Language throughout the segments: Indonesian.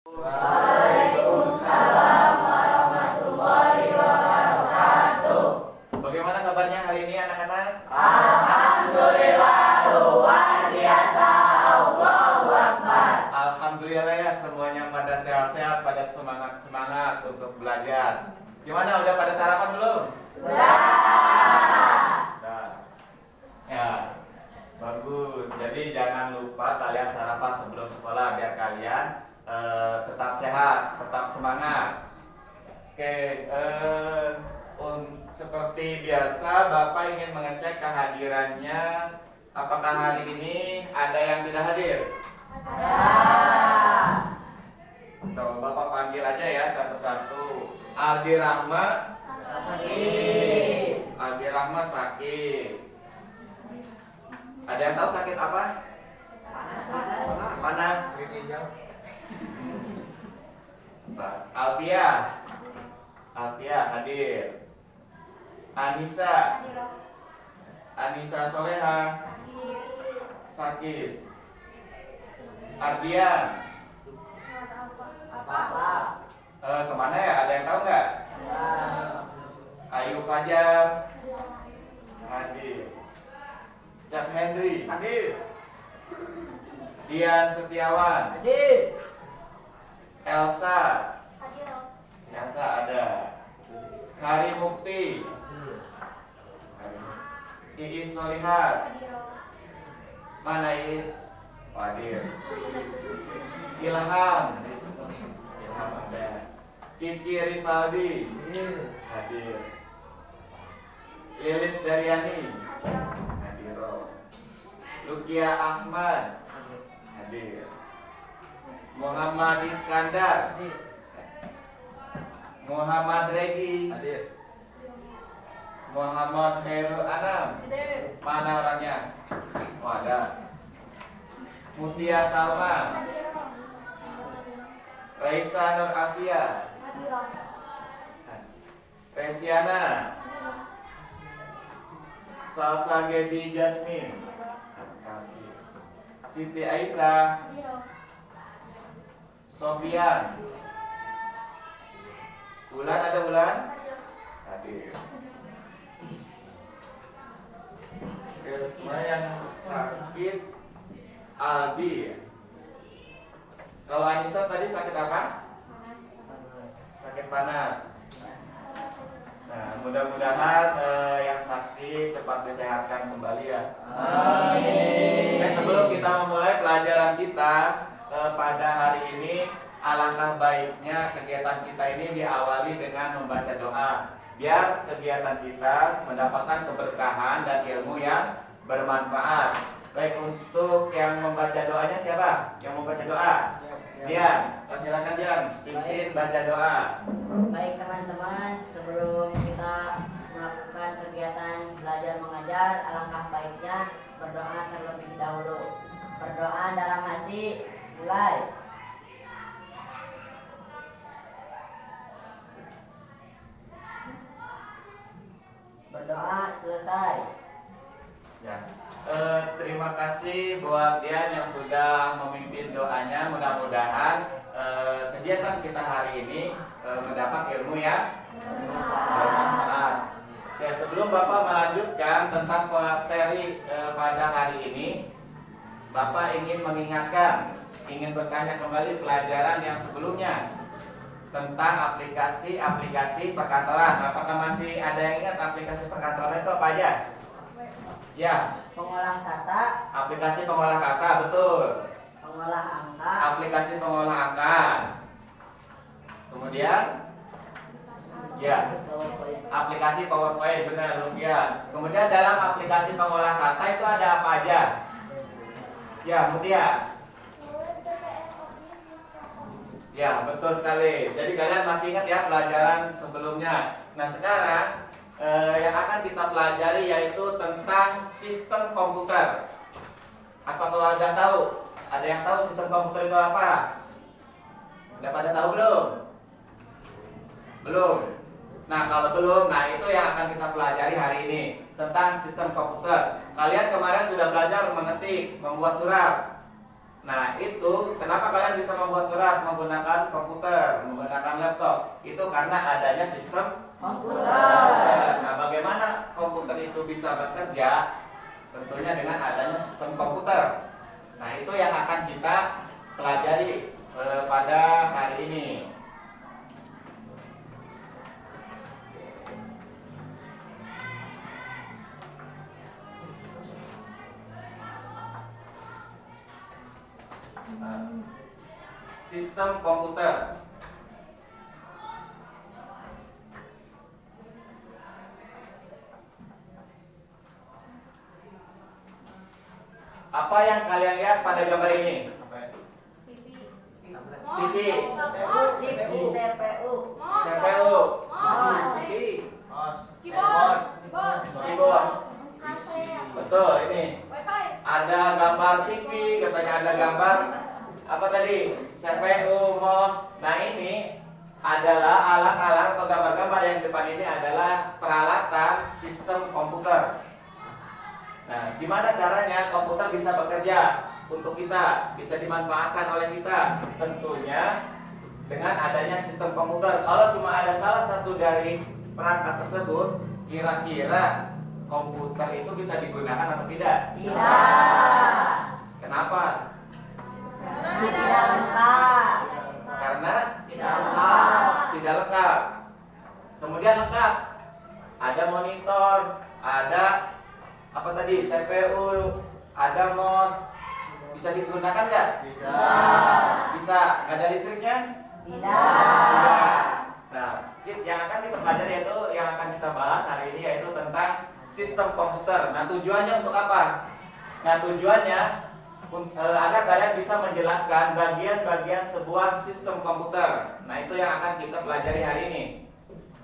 Waalaikumsalam warahmatullahi wabarakatuh. Bagaimana kabarnya hari ini anak-anak? Alhamdulillah luar biasa. Allahu Akbar. Alhamdulillah ya, semuanya pada sehat-sehat, pada semangat-semangat untuk belajar. Gimana, udah pada sarapan belum? Udah. Ya, bagus. Jadi jangan lupa kalian sarapan sebelum sekolah biar kalian tetap sehat, tetap semangat. Oke, seperti biasa Bapak ingin mengecek kehadirannya. Apakah hari ini ada yang tidak hadir? Ada. Tuh, Bapak panggil aja ya satu-satu. Aldi Rahma. Sakit. Aldi Rahma sakit. Ada yang tahu sakit apa? Panas. Alpia. Alpia hadir. Anissa. Anissa Soleha sakit. Ardian. Apa? Kemana ya? Ada yang tahu nggak? Ayu Fajar hadir. Cap Henry hadir. Dian Setiawan Hadir. Elsa. Elsa ada. Hari Mukti. Iis Solihat. Mana Iis? Hadir. Ilham. Ilham ada. Kiki Rivaldi hadir. Lilis Daryani hadir. Lukia Ahmad hadir. Muhammad Iskandar. Muhammad Regi hadir. Muhammad Khairul Anam. Mana orangnya? Oh, ada. Mutia Salma. Raisa Nur Afia. Resiana. Salsa Gebi Jasmine. Siti Aisyah. Sofian. Bulan, ada Bulan? Hadir. Semua yang sakit Aldi. Kalau Anissa tadi sakit apa? Sakit panas. Nah, mudah-mudahan yang sakit cepat disehatkan kembali ya. Amin. Nah, sebelum kita memulai pelajaran kita pada hari ini, alangkah baiknya kegiatan kita ini diawali dengan membaca doa, biar kegiatan kita mendapatkan keberkahan dan ilmu yang bermanfaat. Baik, untuk yang membaca doanya siapa? Yang membaca doa? Dian, silakan Dian, pimpin baca doa. Baik teman-teman, sebelum kita melakukan kegiatan belajar mengajar, alangkah baiknya berdoa terlebih dahulu. Berdoa dalam hati, mulai. Berdoa selesai. Ya. Terima kasih buat Dian yang sudah memimpin doanya. Mudah-mudahan kegiatan kita hari ini mendapat ilmu yang bermanfaat. Ya, sebelum Bapak melanjutkan tentang materi pada hari ini, Bapak ingin mengingatkan, ingin bertanya kembali pelajaran yang sebelumnya tentang aplikasi perkantoran. Apakah masih ada yang ingat aplikasi perkantoran itu apa aja? Ya. Pengolah kata, Aplikasi pengolah kata, betul. pengolah angka, Aplikasi pengolah angka. Kemudian, ya, aplikasi PowerPoint, benar, Lukia. Kemudian dalam aplikasi pengolah kata itu ada apa aja? Ya, Mutia. Ya, betul sekali. Jadi kalian masih ingat ya pelajaran sebelumnya. Nah, sekarang yang akan kita pelajari yaitu tentang sistem komputer. Apa kalau Anda tahu? Ada yang tahu sistem komputer itu apa? Udah pada tahu belum? Belum. Nah, kalau belum, nah itu yang akan kita pelajari hari ini tentang sistem komputer. Kalian kemarin sudah belajar mengetik, membuat surat. Nah, itu kenapa kalian bisa membuat surat menggunakan komputer, menggunakan laptop? Itu karena adanya sistem komputer. Nah, bagaimana komputer itu bisa bekerja? Tentunya dengan adanya sistem komputer. Nah, itu yang akan kita pelajari pada hari ini. Sistem komputer. Apa yang kalian lihat pada gambar ini? TV, CPU, CPU, keyboard. Betul, ini. Ada gambar TV, katanya ada gambar apa tadi? CPU, mouse. Nah, ini adalah alat-alat atau gambar-gambar yang di depan ini adalah peralatan sistem komputer. Nah, gimana caranya komputer bisa bekerja untuk kita, bisa dimanfaatkan oleh kita? Tentunya dengan adanya sistem komputer. Kalau cuma ada salah satu dari perangkat tersebut, kira-kira komputer itu bisa digunakan atau tidak? Tidak. Kenapa? Tidak lengkap. Karena Tidak lengkap. tidak lengkap. Kemudian lengkap. Ada monitor, ada apa tadi? CPU, ada mouse. Bisa digunakan nggak? Bisa. Bisa. Nggak ada listriknya? Tidak. Nah, yang akan kita pelajari yaitu yang akan kita bahas hari ini yaitu tentang sistem komputer. Nah, tujuannya untuk apa? Nah, tujuannya agar kalian bisa menjelaskan bagian-bagian sebuah sistem komputer. Nah, itu yang akan kita pelajari hari ini.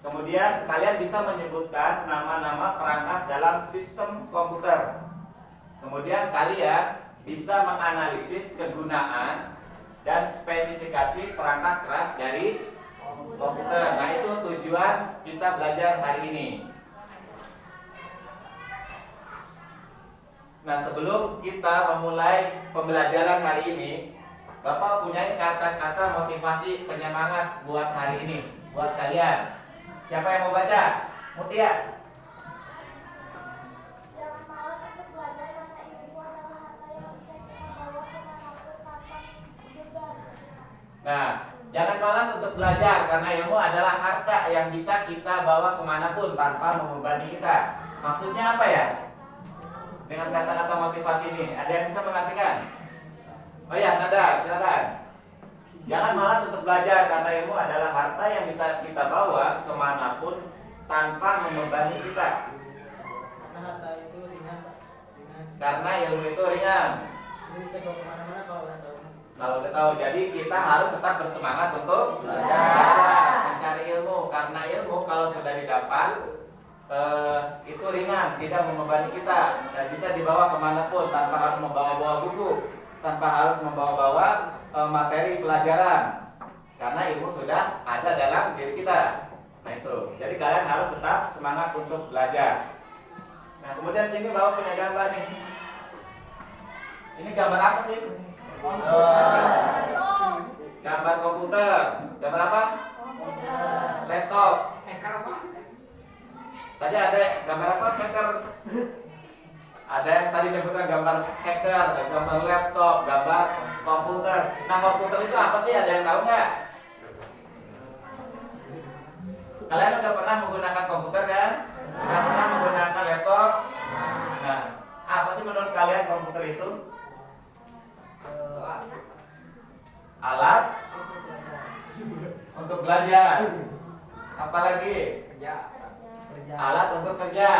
Kemudian kalian bisa menyebutkan nama-nama perangkat dalam sistem komputer. Kemudian kalian bisa menganalisis kegunaan dan spesifikasi perangkat keras dari komputer. Nah, itu tujuan kita belajar hari ini. Nah, sebelum kita memulai pembelajaran hari ini, Bapak punya kata-kata motivasi penyemangat buat hari ini, buat kalian. Siapa yang mau baca? Mutia. Jangan malas untuk belajar karena ilmu adalah harta yang bisa kita bawa kemanapun tanpa beban. Nah, jangan malas untuk belajar karena ilmu adalah harta yang bisa kita bawa kemanapun tanpa membebani kita. Maksudnya apa ya? Dengan kata-kata motivasi ini, ada yang bisa mengartikan? Oh ya, Nada, silakan. Jangan malas untuk belajar karena ilmu adalah harta yang bisa kita bawa kemanapun tanpa membebani kita. Karena harta itu ringan, Pak. Karena ilmu itu ringan. Ini bisa bawa kemana-mana kalau udah tahu. Kalau udah tahu, jadi kita harus tetap bersemangat untuk Belajar. mencari ilmu. Karena ilmu kalau sudah didapat itu ringan, tidak membebani kita dan bisa dibawa kemanapun tanpa harus membawa-bawa buku, tanpa harus membawa-bawa materi pelajaran, karena ilmu sudah ada dalam diri kita. Nah, itu. Jadi kalian harus tetap semangat untuk belajar. Nah, kemudian sini bawa punya gambar nih. Ini gambar apa sih? Gambar komputer. Gambar apa? Laptop. Hacker apa? Tadi ada gambar apa? Hacker. Ada yang tadi menyebutkan gambar hacker, gambar laptop, gambar komputer. Nah, komputer itu apa sih? Ada yang tahu nggak? Kalian udah pernah menggunakan komputer kan? Udah pernah menggunakan laptop? Nah, apa sih menurut kalian komputer itu? Alat untuk belajar. Apalagi? Kerja. Alat untuk kerja.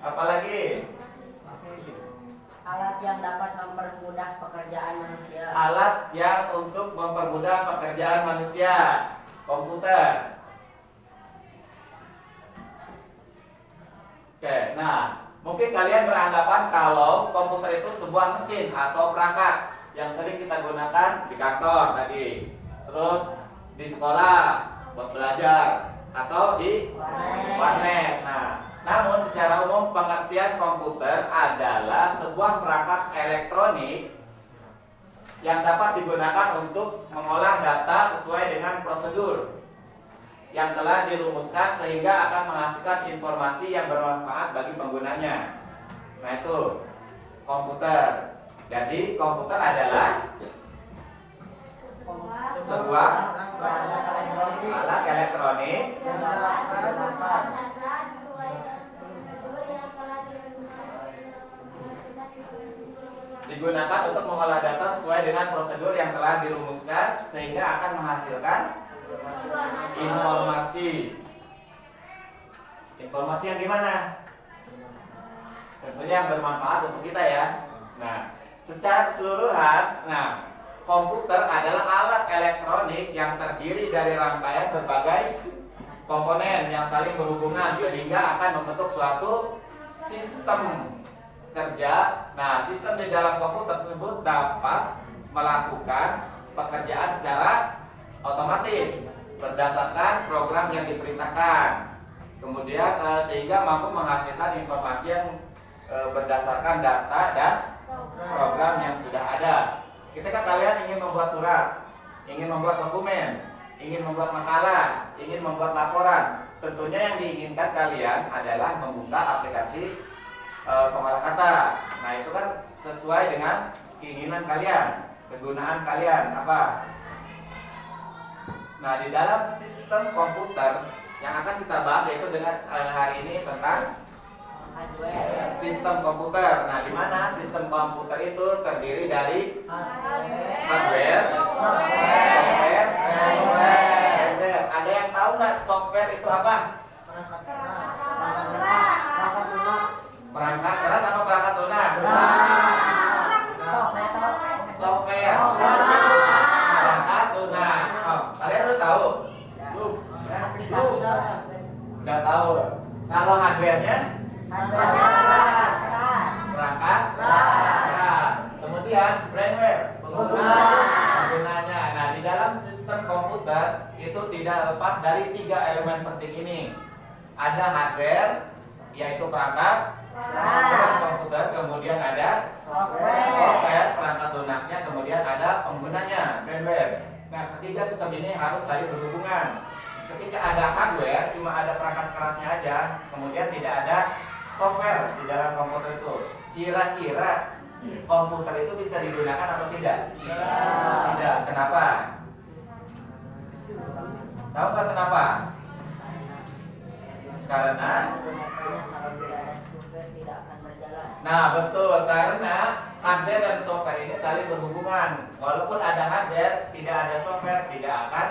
Apalagi? Alat yang dapat mempermudah pekerjaan manusia. Alat yang untuk mempermudah pekerjaan manusia. Komputer. Oke, nah mungkin kalian beranggapan kalau komputer itu sebuah mesin atau perangkat yang sering kita gunakan di kantor tadi, terus di sekolah buat belajar atau di warnet. Nah, namun secara umum pengertian komputer adalah sebuah perangkat elektronik yang dapat digunakan untuk mengolah data sesuai dengan prosedur yang telah dirumuskan sehingga akan menghasilkan informasi yang bermanfaat bagi penggunanya. Nah, itu komputer. Jadi komputer adalah sebuah alat elektronik digunakan untuk mengolah data sesuai dengan prosedur yang telah dirumuskan sehingga akan menghasilkan informasi. Informasi yang gimana? Tentunya yang bermanfaat untuk kita ya. Nah, secara keseluruhan, komputer adalah alat elektronik yang terdiri dari rangkaian berbagai komponen yang saling berhubungan sehingga akan membentuk suatu sistem kerja. Nah, sistem di dalam komputer tersebut dapat melakukan pekerjaan secara otomatis berdasarkan program yang diperintahkan. Kemudian sehingga mampu menghasilkan informasi yang berdasarkan data dan program yang sudah ada. Ketika kalian ingin membuat surat, ingin membuat dokumen, ingin membuat makalah, ingin membuat laporan, tentunya yang diinginkan kalian adalah membuka aplikasi pengolah kata. Nah, itu kan sesuai dengan keinginan kalian, kegunaan kalian apa. Nah, di dalam sistem komputer yang akan kita bahas yaitu dengan hari ini tentang sistem komputer. Nah, di mana sistem komputer itu terdiri dari hardware, software, firmware. Ada yang tahu nggak software itu apa? Perangkat keras apa perangkat lunak? Software. Perangkat lunak. Kalian udah tahu? Udah tahu. Kalau hardware-nya? Perangkat keras. Kemudian firmware. Penggunanya. Nah, di dalam sistem komputer itu tidak lepas dari 3 elemen penting ini. Ada hardware, yaitu perangkat keras komputer, kemudian ada software, perangkat lunaknya, kemudian ada penggunanya, firmware. Nah, ketiga sistem ini harus saling berhubungan. Ketika ada hardware, cuma ada perangkat kerasnya aja, kemudian tidak ada software di dalam komputer itu. Kira-kira komputer itu bisa digunakan atau tidak? Tidak. Kenapa? Tahu nggak kenapa? Karena nah, betul, karena hardware dan software ini saling berhubungan. Walaupun ada hardware, tidak ada software, tidak akan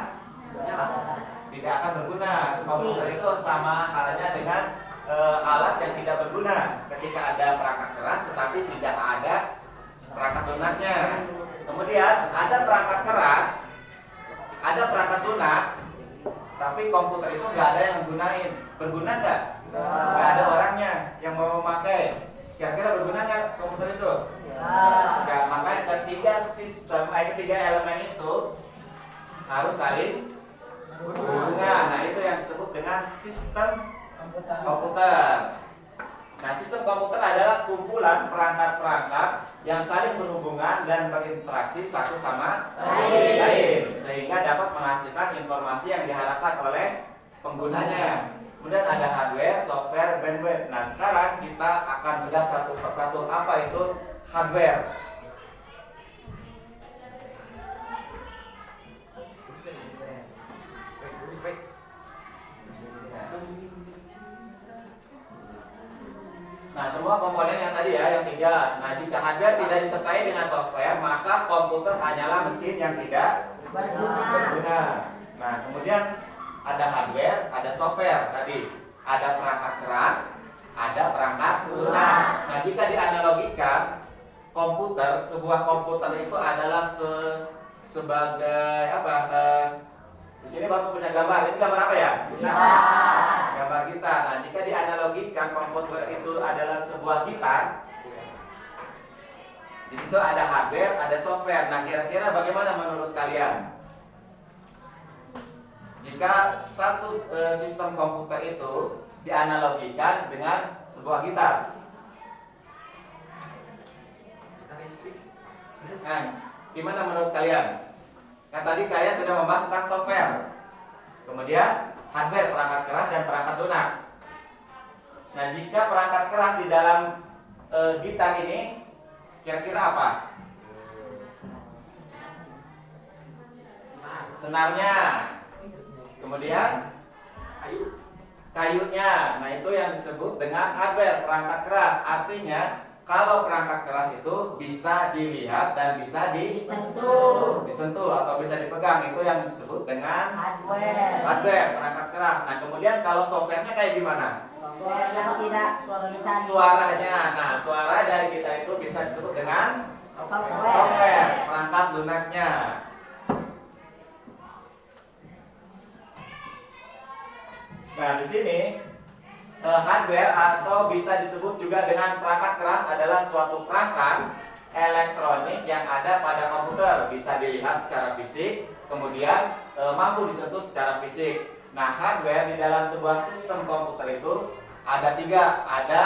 berguna. Komputer itu sama halnya dengan alat yang tidak berguna. Ketika ada perangkat keras tetapi tidak ada perangkat lunaknya. Kemudian ada perangkat keras, ada perangkat lunak, tapi komputer itu nggak ada yang gunain. Berguna nggak? Nggak ada orangnya yang mau memakai. Kira-kira berguna nggak komputer itu? Nggak. Makanya ketiga elemen itu harus saling berhubungan. Nah, itu yang disebut dengan sistem komputer. Nah, sistem komputer adalah kumpulan perangkat-perangkat yang saling berhubungan dan berinteraksi satu sama lain sehingga dapat menghasilkan informasi yang diharapkan oleh penggunanya. Kemudian ada hardware, software, firmware. Nah, sekarang kita akan bedah satu persatu apa itu hardware. Nah, semua komponen yang tadi ya, yang 3. Nah, jika hardware tidak disertai dengan software, maka komputer hanyalah mesin yang tidak berguna. Nah, kemudian ada hardware, ada software tadi, ada perangkat keras, ada perangkat lunak. Nah, jika dianalogikan, sebuah komputer itu adalah sebagai apa? Di sini Bapak punya gambar. Ini gambar apa ya? Gambar gitar. Nah, jika dianalogikan komputer itu adalah sebuah gitar, di situ ada hardware, ada software. Nah, kira-kira bagaimana menurut kalian? Jika satu sistem komputer itu dianalogikan dengan sebuah gitar. Nah, Gimana menurut kalian? Nah tadi kalian sudah membahas tentang software, kemudian hardware, perangkat keras dan perangkat lunak. Nah jika perangkat keras di dalam gitar ini kira-kira apa? Senarnya, kemudian kayunya. Nah itu yang disebut dengan hardware, perangkat keras. Artinya kalau perangkat keras itu bisa dilihat dan bisa disentuh atau bisa dipegang, itu yang disebut dengan hardware, perangkat keras. Nah kemudian kalau softwarenya kayak gimana? Suara yang tidak bisa Suaranya. Nah suara dari gitar itu bisa disebut dengan software, perangkat lunaknya. Nah di sini hardware atau bisa disebut juga dengan perangkat keras adalah suatu perangkat elektronik yang ada pada komputer, bisa dilihat secara fisik, kemudian mampu disentuh secara fisik. Nah hardware di dalam sebuah sistem komputer itu ada 3, ada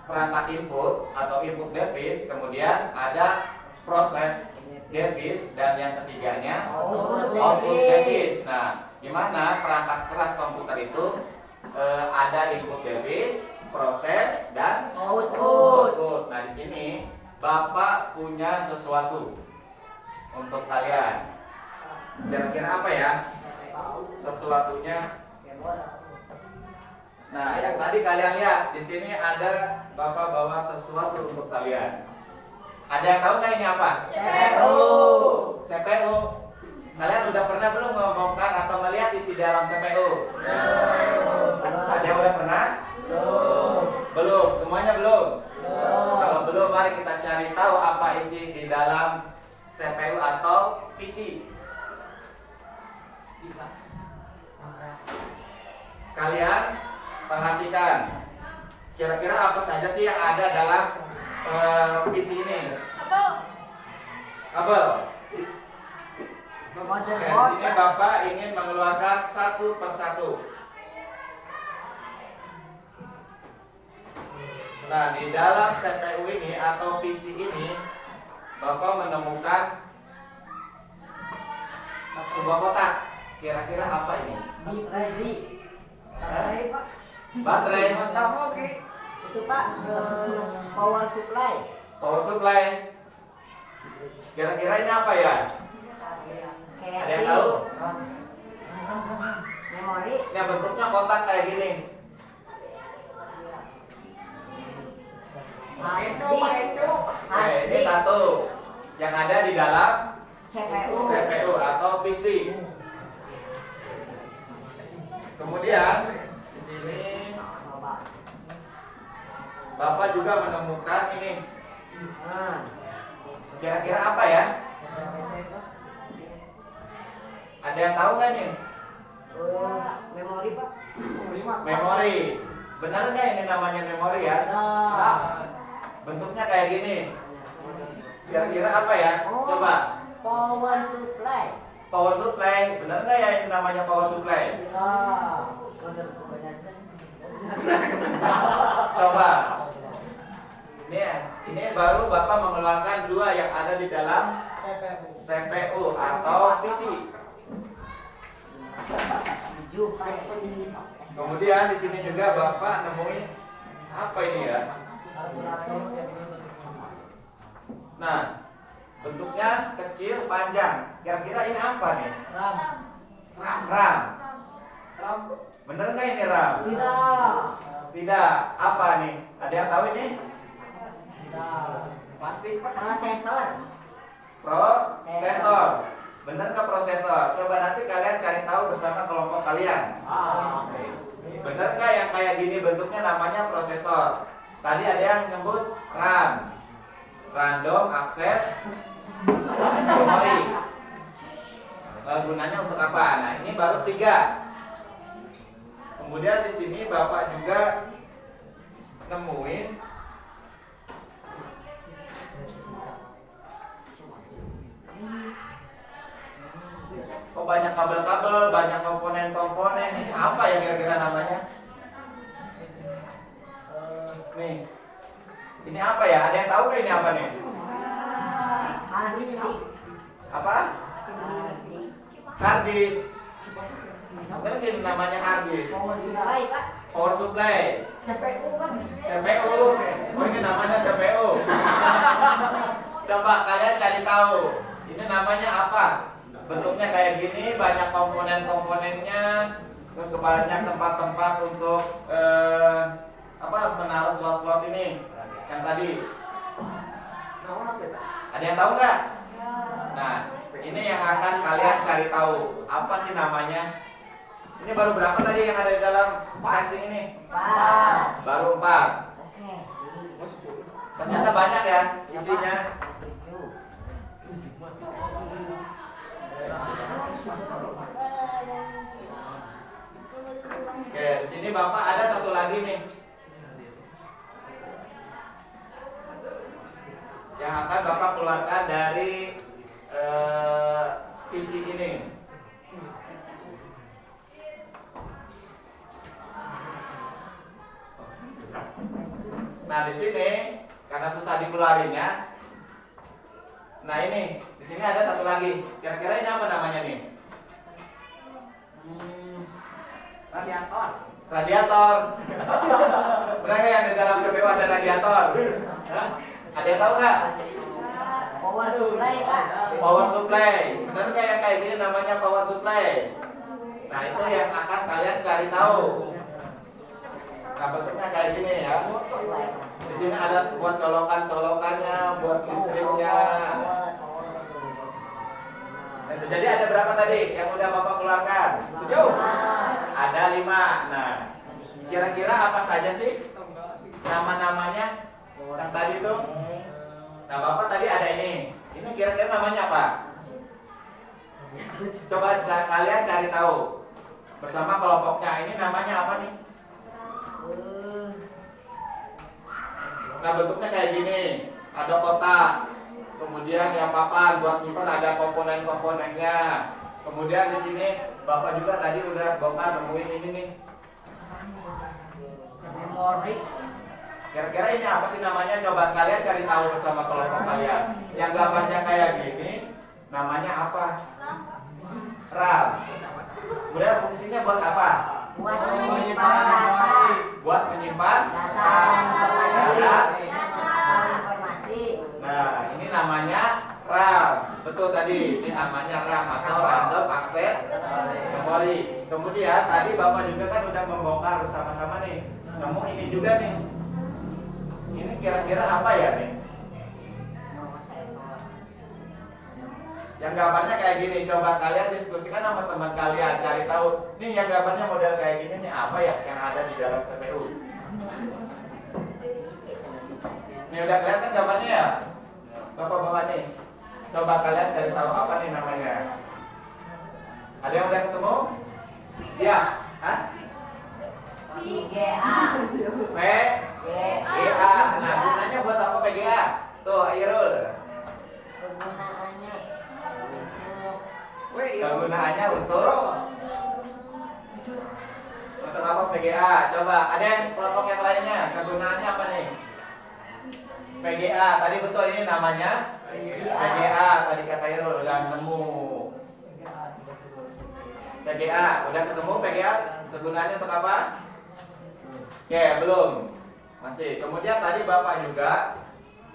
perangkat input atau input device, kemudian ada proses device, dan yang ketiganya output device. Nah gimana perangkat keras komputer itu ada input device, proses, dan output. Nah di sini Bapak punya sesuatu untuk kalian. Kira-kira apa ya sesuatunya? Nah yang tadi kalian lihat di sini ada Bapak bawa sesuatu untuk kalian. Ada yang tahu nggak ini apa? CPU. Kalian udah pernah belum membongkar atau melihat isi dalam CPU? Ada yang udah pernah? Belum. Semuanya belum? Kalau belum, mari kita cari tahu apa isi di dalam CPU atau PC. Kalian perhatikan, kira-kira apa saja sih yang ada dalam PC ini? Kabel. Nah, di sini Bapak ingin mengeluarkan satu persatu. Nah, di dalam CPU ini atau PC ini, Bapak menemukan sebuah kotak. Kira-kira apa ini? Baterai. Itu Pak, power supply. Power supply. Kira-kira ini apa ya? Ada yang tahu? Memori. Ini bentuknya kotak kayak gini. Ini satu yang ada di dalam CPU atau PC. Kemudian di sini Bapak juga menemukan ini. Kira-kira apa ya? Ada yang tahu nggak nih? Memori Pak. Memori. Benar nggak ini namanya memori ya? Bentuknya kayak gini. Kira-kira apa ya? Coba. Power supply. Power supply. Benar nggak ya ini namanya power supply? Coba. Ini baru Bapak mengeluarkan 2 yang ada di dalam CPU atau PC. Kemudian di sini juga Bapak nemuin apa ini ya? Nah, bentuknya kecil, panjang. Kira-kira ini apa nih? RAM. Bener nggak ini RAM? Tidak. Apa nih? Ada yang tahu ini? Prosesor. Bener ke prosesor? Coba nanti kalian cari tahu bersama kelompok kalian. Bener nggak yang kayak gini bentuknya namanya prosesor? Tadi ada yang nyebut RAM, random access memory. Gunanya untuk apa? Nah ini baru 3. Kemudian di sini Bapak juga nemuin kok banyak kabel-kabel, banyak komponen-komponen. Ini apa ya kira-kira namanya? Nih, ini apa ya? Ada yang tahu nggak ini apa nih? Apa? Hard disk. Mungkin namanya hard disk. Power supply pak. Power supply. CPU kan. CPU. Oh ini namanya CPU. Coba kalian cari tahu. Ini namanya apa? Bentuknya kayak gini, banyak komponen-komponennya, banyak tempat-tempat untuk menaruh slot-slot ini. Yang tadi. Ada yang tahu nggak? Nah, ini yang akan kalian cari tahu. Apa sih namanya? Ini baru berapa tadi yang ada di dalam casing ini? 4. Baru 4. Oke. Ternyata banyak ya isinya. Oke, di sini Bapak ada satu lagi nih. Yang akan Bapak keluarkan dari PC ini. Nah, di sini karena susah dikeluarinnya. Nah, ini di sini ada satu lagi. Kira-kira ini apa namanya nih? Radiator. Radiator. Benar nggak yang di dalam CPU ada radiator? Hah? Ada yang tahu nggak? Power supply pak. Power supply. Benar nggak yang kayak gini namanya power supply? Nah, itu yang akan kalian cari tahu. Nah, bentuknya kayak gini ya. Di sini ada buat colokan-colokannya, buat listriknya. Nah, itu jadi ada berapa tadi yang udah Bapak keluarkan? 7. Ada 5. Nah, kira-kira apa saja sih nama-namanya yang tadi itu? Nah, Bapak tadi ada ini. Ini kira-kira namanya apa? Coba kalian cari tahu. Bersama kelompoknya ini namanya apa nih? Nah, bentuknya kayak gini. Ada kotak. Kemudian yang papan buat nyimpan ada komponen-komponennya. Kemudian di sini Bapak juga tadi udah bongkar nemuin ini nih. Memori. Kira-kira ini apa sih namanya? Coba kalian cari tahu bersama kelompok kalian. Yang gambarnya kayak gini, namanya apa? RAM. Kemudian fungsinya buat apa? Buat menyimpan data. Buat menyimpan Data informasi. Nah, ini namanya RAM. Betul tadi, ini namanya RAM atau Random Access Memory. Kemudian tadi Bapak juga kan udah membongkar bersama-sama nih. Nemu ini juga nih. Ini kira-kira apa ya nih? Yang gambarnya kayak gini, coba kalian diskusikan sama teman kalian, cari tahu. Nih yang gambarnya model kayak gini nih apa ya yang ada di dalam CPU? Nih udah kelihatan gambarnya ya? Bapak-bapak nih. Coba kalian cari tahu apa nih namanya. Ada yang udah ketemu? Iya. Hah? VGA. VGA. Nah, gunanya buat apa VGA? Tuh, Airul. Kegunaannya untuk apa VGA? Coba, ada yang kelompok yang lainnya? Kegunaannya apa nih? VGA, tadi betul ini namanya VGA, tadi kata Irul udah nemu. VGA, udah ketemu VGA? Kegunaannya untuk apa? Oke, belum. Masih. Kemudian tadi Bapak juga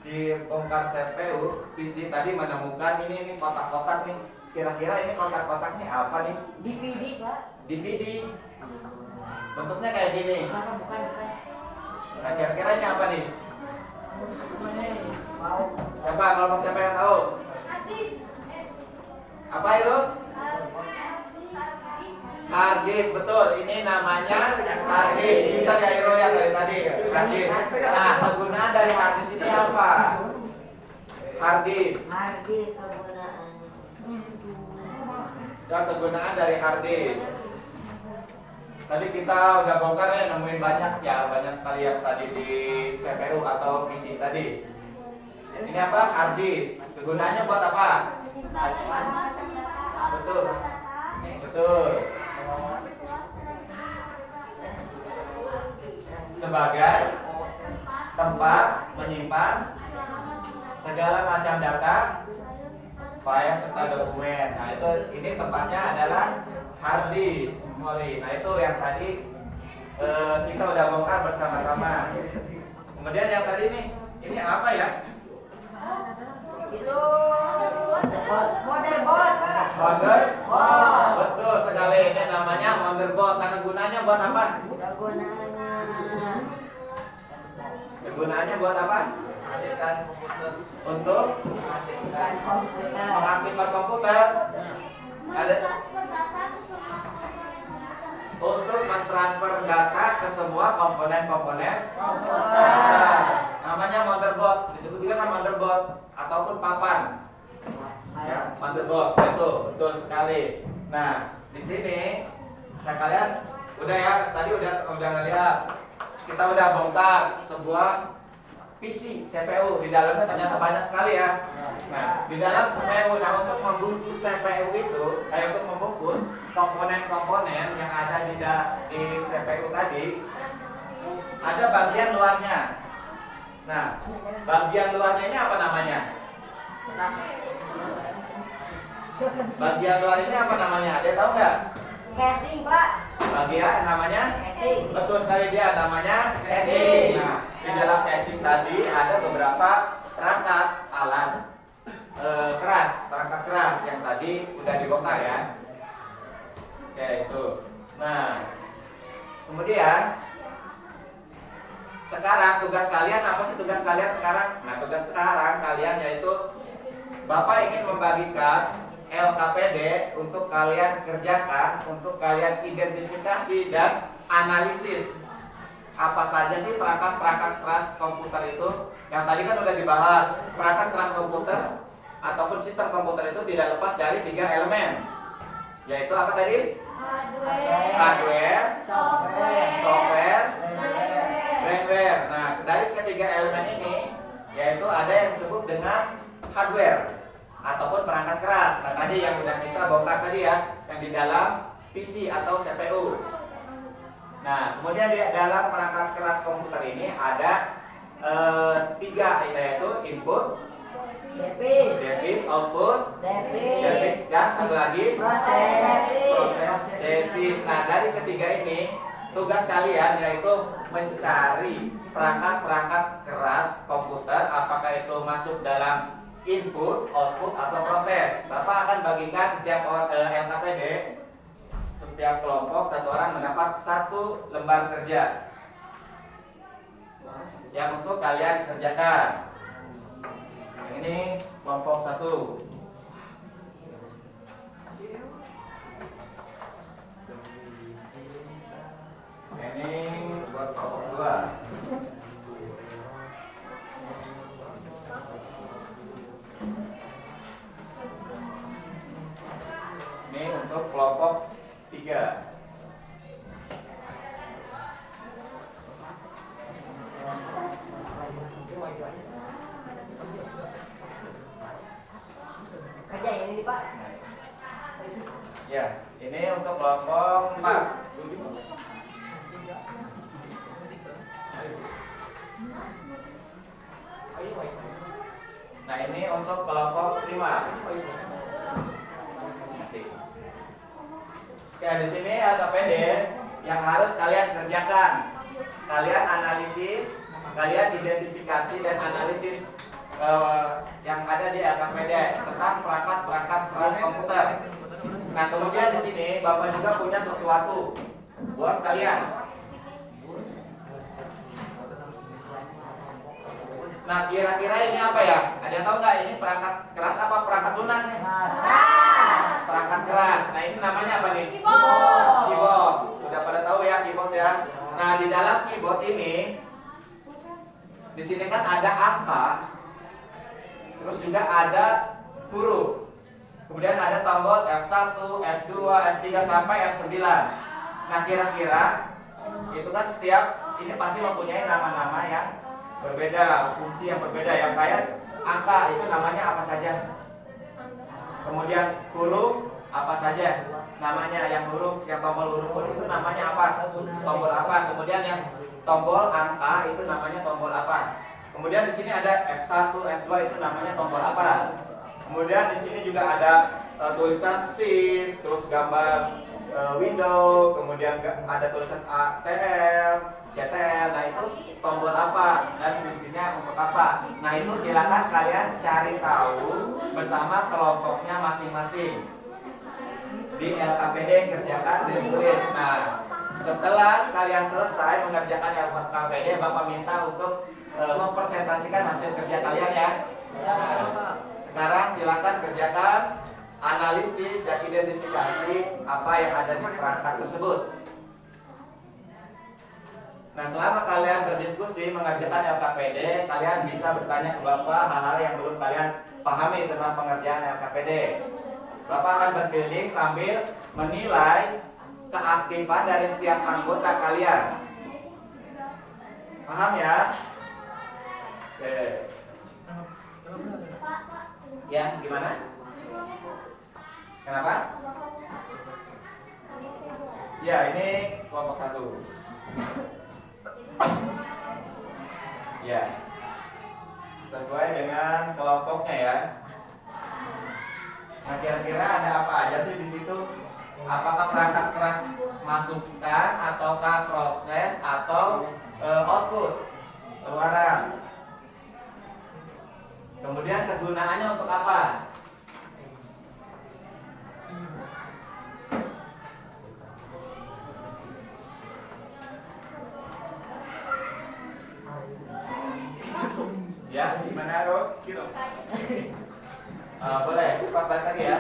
di bongkar CPU PC tadi menemukan ini nih kotak-kotak nih. Kira-kira ini kotak-kotaknya apa nih? DVD pak. DVD. Bentuknya kayak gini. Bukan. Nah, kira-kira ini apa nih? Wow. Siapa? Kelompok siapa yang tahu? Apa itu? Hard disk, betul. Ini namanya hard disk. Kita ya Irul ya dari tadi. Hard disk. Nah, kegunaan dari hard disk ini apa? Hard disk. Hard disk kegunaannya. Dan kegunaan dari hard disk. Tadi kita udah bongkar ya, nemuin banyak ya, banyak sekali yang tadi di CPU atau PC tadi. Ini apa? Hard disk. Kegunaannya buat apa? Betul. Betul. Sebagai tempat menyimpan segala macam data file serta dokumen. Nah itu ini tempatnya adalah hard disk memori. Nah itu yang tadi kita udah bongkar bersama-sama. Kemudian yang tadi nih, ini apa ya? Itu motherboard Pak. Motherboard. Betul sekali. Ini namanya motherboard. Nah kegunaannya buat apa? Kegunaannya buat apa? Untuk mengaktifkan komputer. Ada untuk mentransfer data ke semua komponen-komponen komputer. Namanya motherboard, disebut juga kan motherboard ataupun papan. Ya, motherboard itu betul sekali. Nah, di sini kalian udah ya, tadi udah ngeliat. Kita udah bongkar sebuah PC CPU, di dalamnya ternyata banyak sekali ya. Nah, di dalam CPU, nah untuk membungkus CPU itu, untuk membungkus komponen-komponen yang ada di CPU tadi, ada bagian luarnya. Nah, bagian luarnya ini apa namanya? Bagian luar ini apa namanya? Ada tahu nggak? Casing Pak. Bagian namanya? Casing. Betul sekali, dia namanya casing. Nah, di dalam casing tadi ada beberapa perangkat alat perangkat keras yang tadi udah dibongkar ya. Oke, itu. Nah, kemudian sekarang tugas kalian apa sih tugas kalian sekarang? Nah, tugas sekarang kalian yaitu Bapak ingin membagikan LKPD untuk kalian kerjakan, untuk kalian identifikasi dan analisis apa saja sih perangkat-perangkat keras komputer itu. Yang tadi kan udah dibahas, perangkat keras komputer ataupun sistem komputer itu tidak lepas dari 3 elemen, yaitu apa tadi? Hardware, software, firmware. Nah, dari ketiga elemen ini yaitu ada yang disebut dengan hardware ataupun perangkat keras. Nah, tadi yang sudah kita bongkar tadi ya, yang di dalam PC atau CPU. Nah, kemudian di dalam perangkat keras komputer ini ada 3, yaitu input, device, output, device, dan satu lagi proses device. Nah, dari ketiga ini tugas kalian yaitu mencari perangkat-perangkat keras komputer, apakah itu masuk dalam input, output, atau proses. Bapak akan bagikan setiap LKPD, setiap kelompok satu orang mendapat 1 lembar kerja yang untuk kalian kerjakan. Ini kelompok 1. Ini buat kelompok 2. Ini untuk kelompok 3. Kerja ini Pak. Ya, ini untuk kelompok 4. Nah, ini untuk kelompok 5. Oke, di sini LKPD yang harus kalian kerjakan. Kalian analisis, kalian identifikasi dan analisis yang ada di LKPD tentang perangkat-perangkat keras komputer. Nah, kemudian di sini Bapak juga punya sesuatu buat kalian. Nah, kira-kira ini apa ya? Ada yang tahu nggak ini perangkat keras apa perangkat lunak nih? Perangkat keras. Nah, ini namanya apa nih? Keyboard. Sudah pada tahu ya keyboard ya. Nah, di dalam keyboard ini, di sini kan ada angka, terus juga ada huruf. Kemudian ada tombol F1, F2, F3 sampai F9. Nah, kira-kira itu kan setiap ini pasti mempunyai nama-nama yang berbeda, fungsi yang berbeda. Yang kayak angka itu namanya apa saja? Kemudian huruf apa saja namanya? Yang huruf, yang tombol huruf itu namanya apa? Tombol apa? Kemudian yang tombol angka itu namanya tombol apa? Kemudian di sini ada F1, F2 itu namanya tombol apa? Kemudian di sini juga ada tulisan shift, terus gambar window, kemudian ada tulisan ATL, CTL. Nah itu tombol apa dan fungsinya untuk apa? Nah itu silakan kalian cari tahu bersama kelompoknya masing-masing di LKPD, kerjakan dan tulis. Nah setelah kalian selesai mengerjakan LKPD, Bapak minta untuk mempresentasikan hasil kerja kalian ya. Sekarang silakan kerjakan analisis dan identifikasi apa yang ada di perangkat tersebut. Nah, selama kalian berdiskusi mengerjakan LKPD, kalian bisa bertanya ke Bapak hal-hal yang belum kalian pahami tentang pengerjaan LKPD. Bapak akan berkeliling sambil menilai keaktifan dari setiap anggota kalian. Paham ya? Oke. Ya, gimana? Kenapa? Ya, ini kelompok 1. Ya, sesuai dengan kelompoknya ya. Nah, kira-kira ada apa aja sih di situ? Apakah perangkat keras masukkan, ataukah proses, atau output keluaran? Kemudian kegunaannya untuk apa? Ya, gimana Ro? Boleh, cepat balik lagi ya.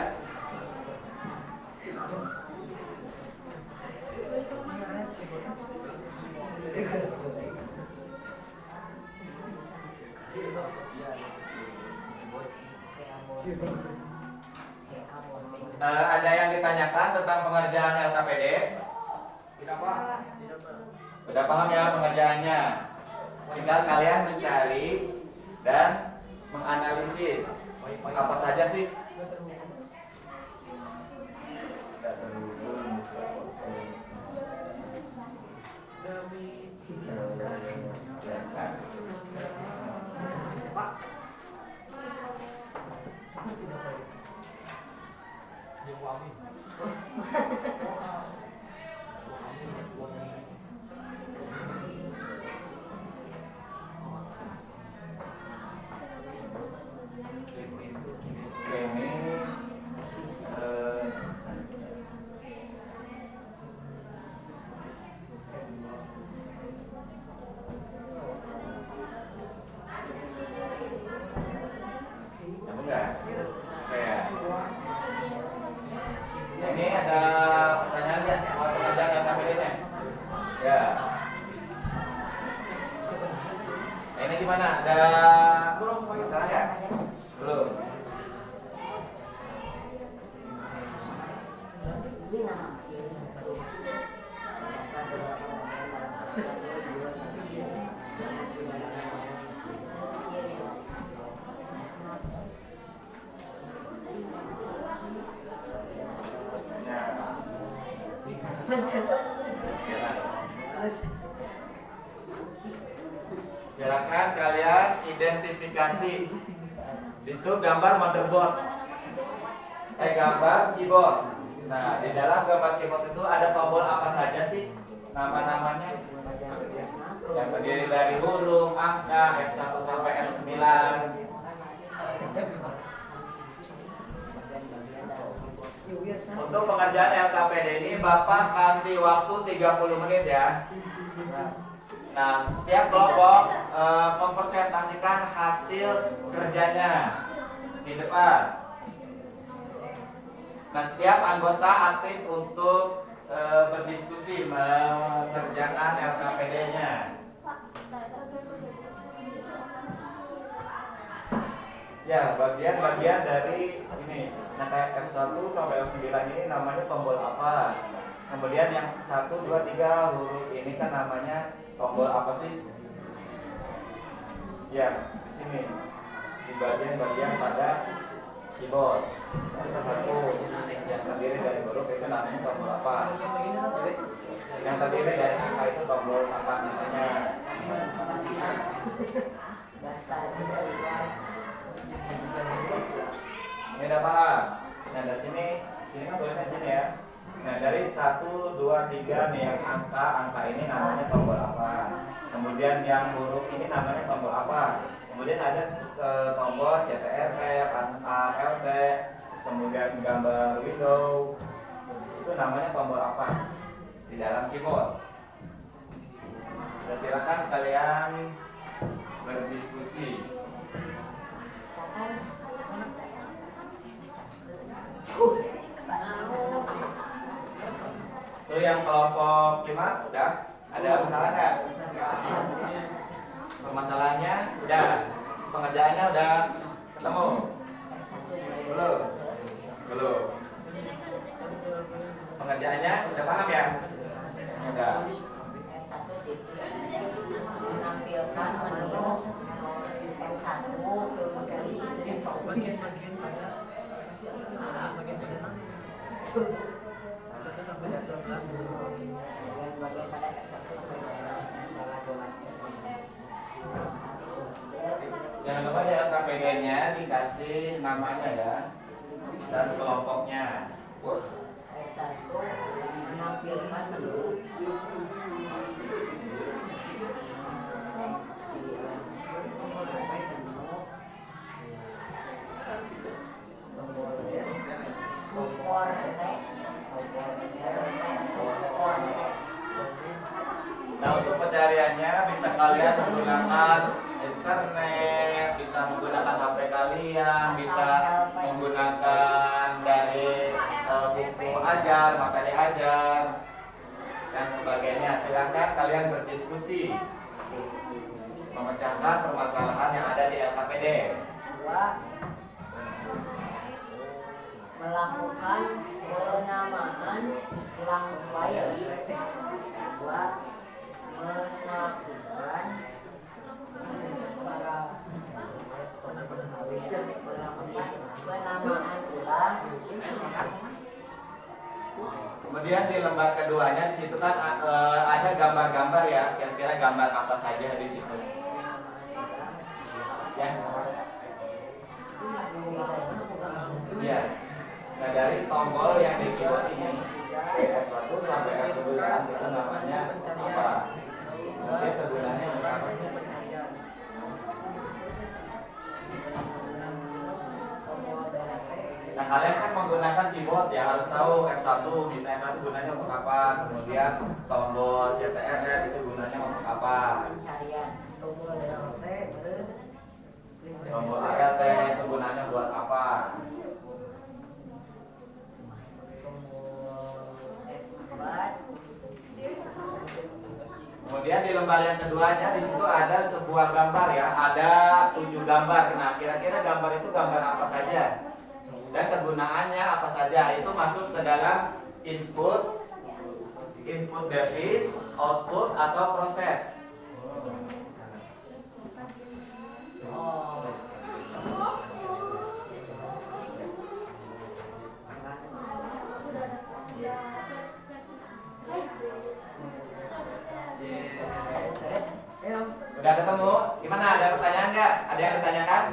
Ada yang ditanyakan tentang pengerjaan LKPD? Tidak Pak. Udah paham ya pengerjaannya? Tinggal kalian mencari dan menganalisis apa saja sih. Ini ada pertanyaan nggak soal pengerjaan LKPD-nya? Ya. Ini gimana? Ada masalah nggak? Belum. Silakan kalian identifikasi. Di situ gambar motherboard, gambar keyboard. Nah, di dalam gambar keyboard itu ada tombol apa saja sih? Nama-namanya yang terdiri dari huruf, angka, F1 sampai F9. Untuk pengerjaan LKPD ini Bapak kasih waktu 30 menit ya. Nah, setiap kelompok mempresentasikan hasil kerjanya di depan. Nah, setiap anggota aktif untuk berdiskusi mengerjakan LKPD-nya. Ya, bagian-bagian dari ini. Nah, kayak F1 sampai F9 ini namanya tombol apa? Kemudian yang 1, 2, 3 huruf ini kan namanya tombol apa sih? Ya, di sini. Di bagian-bagian pada keyboard. Kita satu yang terdiri dari huruf itu namanya tombol apa? Yang terdiri dari angka itu tombol apa namanya? Beda paham. Nah dari sini kan tulisnya sini ya. Nah dari 1, 2, 3 nih yang angka ini namanya tombol apa. Kemudian yang huruf ini namanya tombol apa. Kemudian ada tombol CTRL, ALT, kemudian gambar window. Itu namanya tombol apa di dalam keyboard. Silakan kalian berdiskusi. Tuh yang kelompok 5 udah ada masalah nggak? Permasalahannya udah, pengerjaannya udah ketemu? Belum? Belum. Pengerjaannya udah paham ya? Udah. Menampilkan menu M1 kali bagian pada Jangan lupa ya KPD-nya dikasih namanya ya dan kelompoknya. M1 menampilkan menu Nah untuk pencariannya bisa kalian menggunakan internet, bisa menggunakan HP kalian, bisa menggunakan dari buku ajar, materi ajar dan sebagainya. Silakan kalian berdiskusi memecahkan permasalahan yang ada di LKPD. 2. Melakukan penamaan ulang file. 2. Melakukan penamaan ulang. Kemudian di lembar keduanya di situ kan ada gambar-gambar ya. Kira-kira gambar apa saja di situ? Ya. Ya. Nah dari tombol yang di keyboard ini F1 sampai F9 itu namanya apa? Kemudian kegunaannya untuk apa sih? Nah kalian kan menggunakan keyboard ya, harus tahu F1 minta F1 gunanya untuk apa. Kemudian tombol CTRL itu gunanya untuk apa. Tombol ALT itu gunanya buat apa. Kemudian di lembar yang keduanya di situ ada sebuah gambar ya, ada 7 gambar. Nah, kira-kira gambar itu gambar apa saja? Dan kegunaannya apa saja? Itu masuk ke dalam input device, output atau proses. Udah ketemu? Gimana? Ada pertanyaan nggak? Ada yang ditanyakan?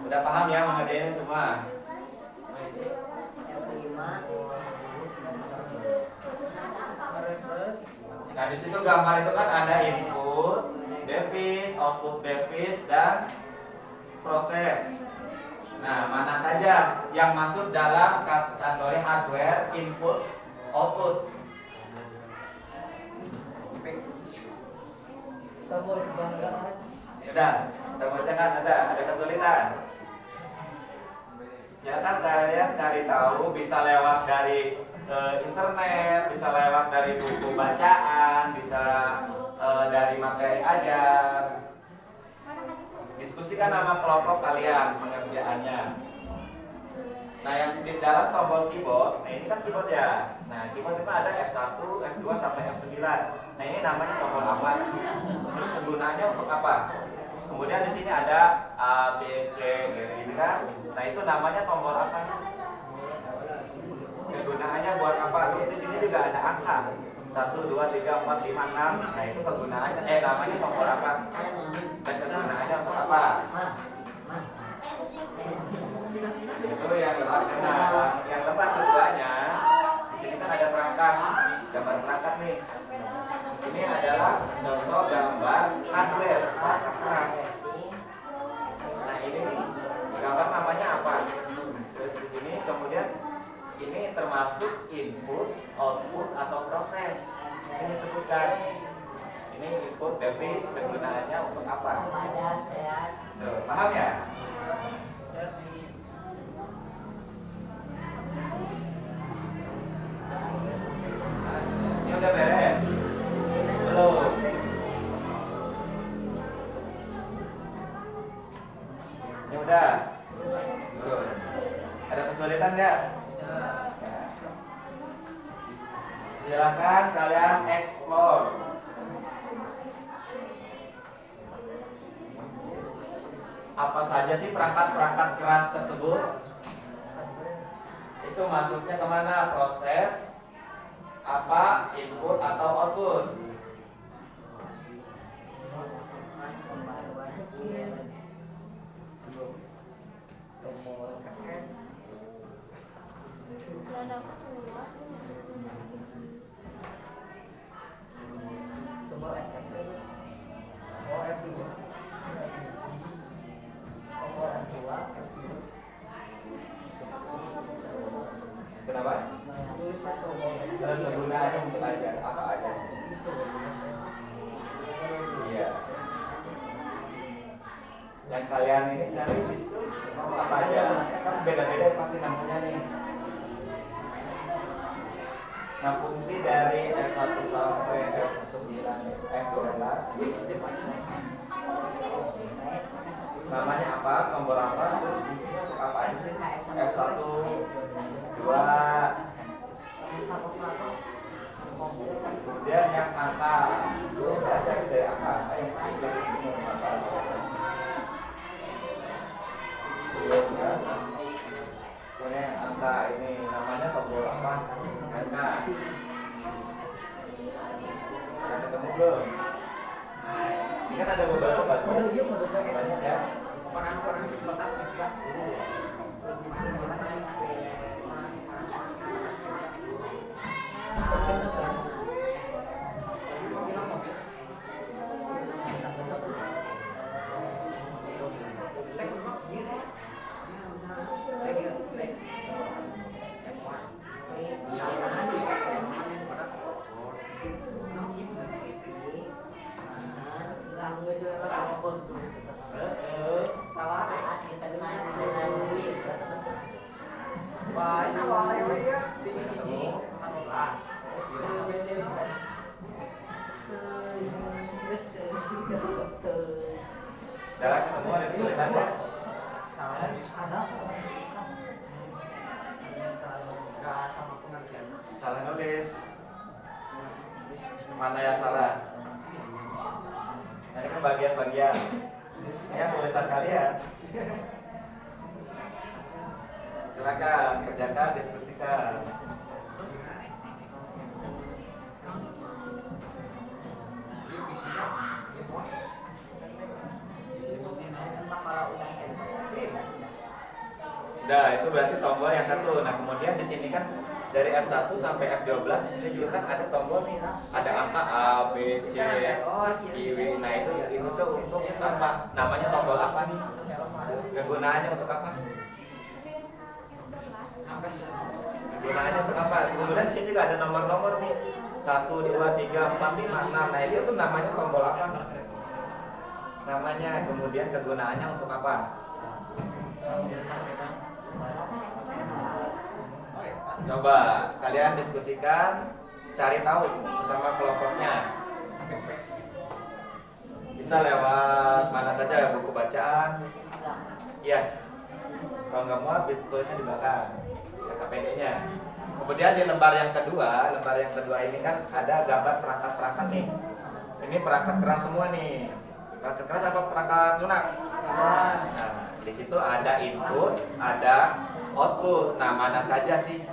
Udah paham ya mengerjainnya semua? Nah di situ gambar itu kan ada input device, output device dan proses. Nah mana saja yang masuk dalam kategori hardware, input, output? Sudah bacakan, ada kesulitan. Silakan kalian cari tahu, bisa lewat dari internet, bisa lewat dari buku bacaan, bisa dari materi ajar. Diskusikan sama kelompok kalian pengerjaannya. Nah yang di dalam tombol keyboard, nah ini kan keyboard ya. Nah keyboard itu ada F1, F2 sampai F9. Nah ini namanya tombol apa? Terus kegunaannya untuk apa? Kemudian di sini ada A, B, C, D, ini kan. Nah itu namanya tombol apa? Kegunaannya buat apa? Terus di sini juga ada angka 1, 2, 3, 4, 5, 6. Nah itu kegunaannya, namanya tombol apa? Dan kegunaannya untuk apa? Itu yang lebar kena. Yang lebar keduanya, di sini kan ada perangkat, gambar perangkat nih. Ini adalah contoh gambar hardware, perangkat keras. Nah ini nih, gambar namanya apa? Terus di sini kemudian ini termasuk input, output atau proses. Di sini sebutkan. Ini input device, kegunaannya untuk apa? Pada sehat. Tuh, paham ya? Ini udah beres? Belum? Ini udah? Belum. Ada kesulitan nggak? Silakan kalian explore. Apa saja sih perangkat-perangkat keras tersebut? Itu masuknya kemana? Proses, apa? Input atau output? Kenapa? Kegunaannya untuk aja, apa aja? Iya. Yang kalian ini cari di situ apa aja? Kan beda-beda pasti namanya nih. Nah fungsi dari F1 sampai F9, F12 namanya apa? Tombol apa? Terus fungsinya untuk apa aja sih? F1, 2, kemudian yang angka itu berasal dari angka yang sedikit angka. Kemudian yang angka ini namanya tombol apa? Angka. Udah ketemu belum? Ini kan ada beberapa banyak ya. Orang-orang di batas juga. Salah Saat kita dengan Wah, salah ya di ini. Dalam ketemu ada kesulitan nggak? Salah di sana. Enggak sama pengertian. Salah nulis. Mana yang salah? Nah, ini kan bagian-bagian. Ini tulisan kalian. Silakan kerjakan, diskusikan. Ini visinya, ini bos. Nah, itu berarti tombol yang satu. Nah, kemudian di sini kan dari F1 sampai F12 di sini juga kan ada tombol nih. Ada angka A, B, C, I, W. Nah, itu tuh untuk apa? Namanya tombol apa nih? Kegunaannya untuk apa? Kegunaannya untuk apa? Kemudian di sini juga ada nomor-nomor nih. 1, 2, 3, 4, 5, 6. Nah, itu tuh namanya tombol apa? Namanya, kemudian kegunaannya untuk apa? Coba kalian diskusikan, cari tahu bersama kelompoknya. Bisa lewat mana saja, buku bacaan. Ya, kalau nggak mau tulisnya di belakang, KPD-nya. Kemudian di lembar yang kedua ini kan ada gambar perangkat-perangkat nih. Ini perangkat keras semua nih. Perangkat keras apa perangkat lunak? Nah, di situ ada input, ada output. Nah, mana saja sih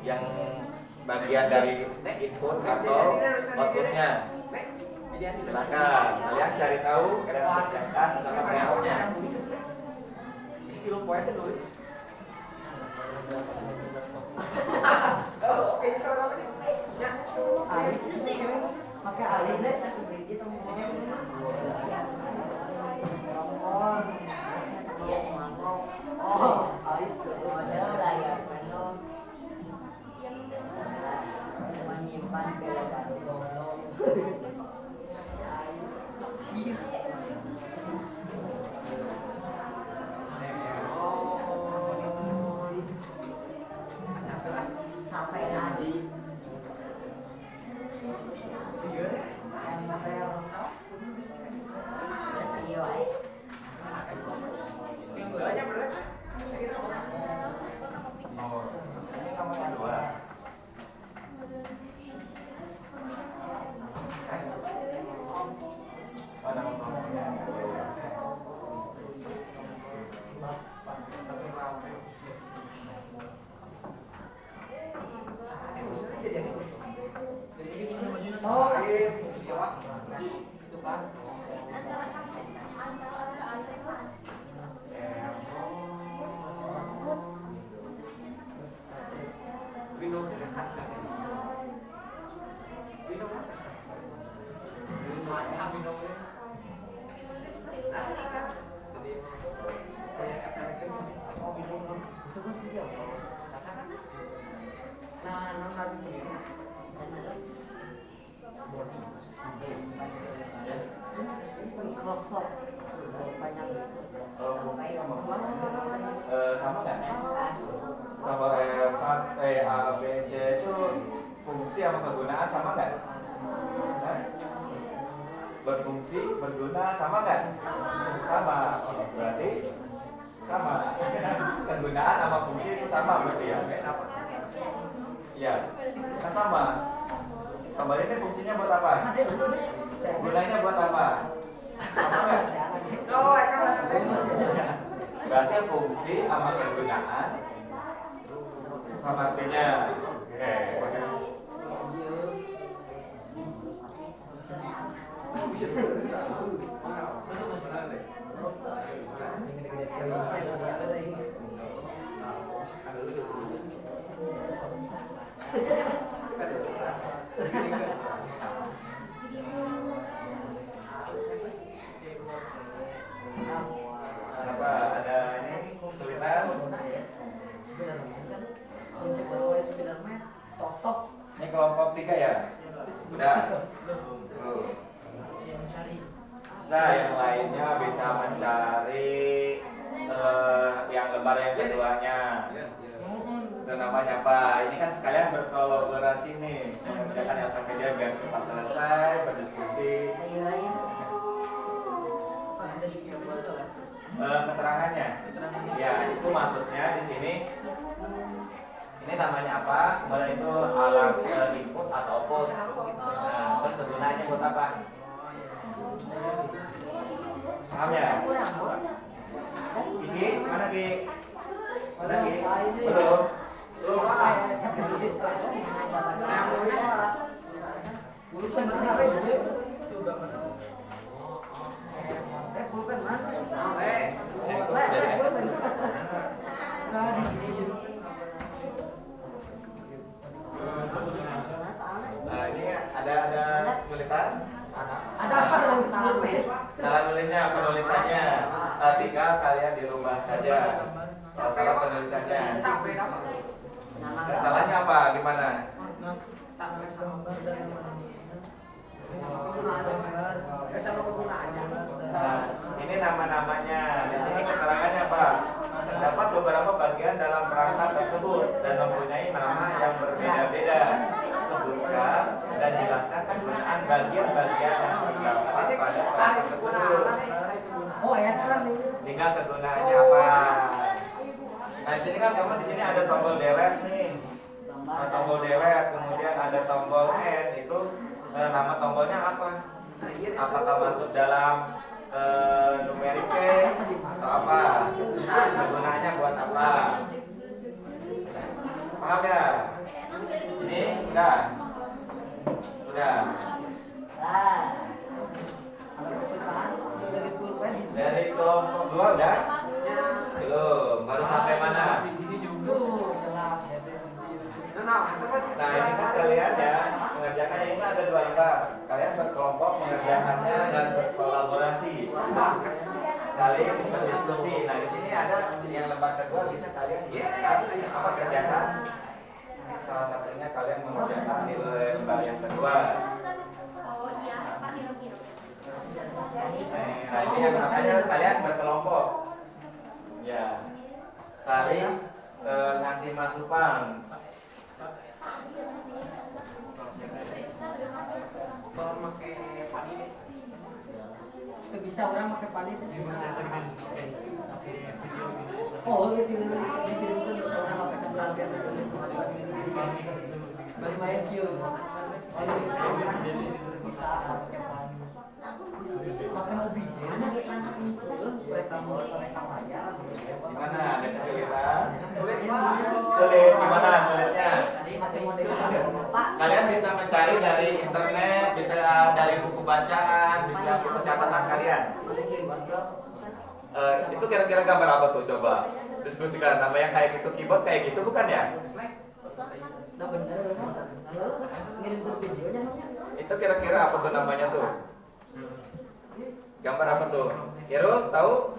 yang bagian dari input atau outputnya? Silakan kalian cari tahu dan kerjakan sama kelompoknya. Istilah poinnya nulis. Oh, oke, sekarang apa sih? Ya. Pakai alih deh, kasih biji tuh. Oh, alih itu ada layar penuh. Menyimpan kelembagaan. Sampai nasi. Oh, ini sama yang dua. Oh, nama kelompoknya. Oh, iya. Itu kan. Windows. Microsoft banyak Fungsi sama nggak? Tombol F1, A, B, C itu fungsi sama kegunaan sama nggak? Hah? Berfungsi, berguna sama nggak? Sama. Berarti sama. Kegunaan sama fungsi itu sama berarti ya? Iya. Nah, sama. Tombol ini fungsinya buat apa? Gunanya buat apa? Sama nggak? Berarti fungsi sama kegunaan sama artinya. Kenapa ada ini kesulitan? Sosok. Ini kelompok 3 ya? Udah. Bisa yang lainnya bisa mencari yang lembar yang keduanya. Itu namanya apa? Ini kan sekalian berkolaborasi nih, mengerjakan LPPD biar cepat selesai, berdiskusi. Keterangannya, ya itu maksudnya di sini. Ini namanya apa? Kemudian itu alat input atau output. Nah, terus kegunaannya buat apa? Paham ya? Gigi, mana Gigi? Mana Gigi? Belum. Belum. Nah, ini ada kesulitan? Ada apa yang kesulitan? Salah nulisnya, penulisannya. Tinggal kalian dirubah saja. Salah penulisannya. Salahnya apa? Gimana? Sama kegunaannya. Nah, ini nama-namanya. Di sini keterangannya apa? Terdapat beberapa bagian dalam perangkat tersebut dan mempunyai nama yang berbeda-beda. Sebutkan dan jelaskan kegunaan bagian-bagian yang terdapat pada perangkat tersebut. Oh, ya kan ini. Tinggal kegunaannya apa? Nah, di sini kan kamu di sini ada tombol delete nih. Nah, tombol delete, kemudian ada tombol end. Itu nama tombolnya apa? Apakah masuk dalam numerik key atau apa? Kegunaannya buat apa? Paham ya? Ini udah. Dari kelompok 2 udah? Belum. Baru sampai mana? Nah ini kan kalian ya mengerjakannya ini ada 2 lembar. Kalian berkelompok mengerjakannya dan berkolaborasi, saling berdiskusi. Nah di sini ada yang lembar kedua bisa kalian apa kerjakan. Salah satunya kalian mengerjakan di lembar yang kedua. Oh iya, Pak Hiro. Nah ini yang makanya kalian berkelompok. Ya, saling ngasih masukan. Kalau pakai padi deh. Itu bisa orang pakai panik. Oh, itu dikirimkan bisa orang pakai tablet. Bagi main kill. Bisa pakai panik. Pakai OBJ, mereka bayar. Gimana? Ada kesulitan? Sulit. Gimana sulitnya? Kalian bisa mencari dari internet, bisa dari buku bacaan, bisa buku catatan kalian. Itu kira-kira gambar apa tuh? Coba diskusikan. Nama yang kayak gitu, keyboard kayak gitu bukan ya? Nah bener, ngirim ke videonya. Itu kira-kira apa tuh namanya tuh? Gambar apa tuh? Irul tahu?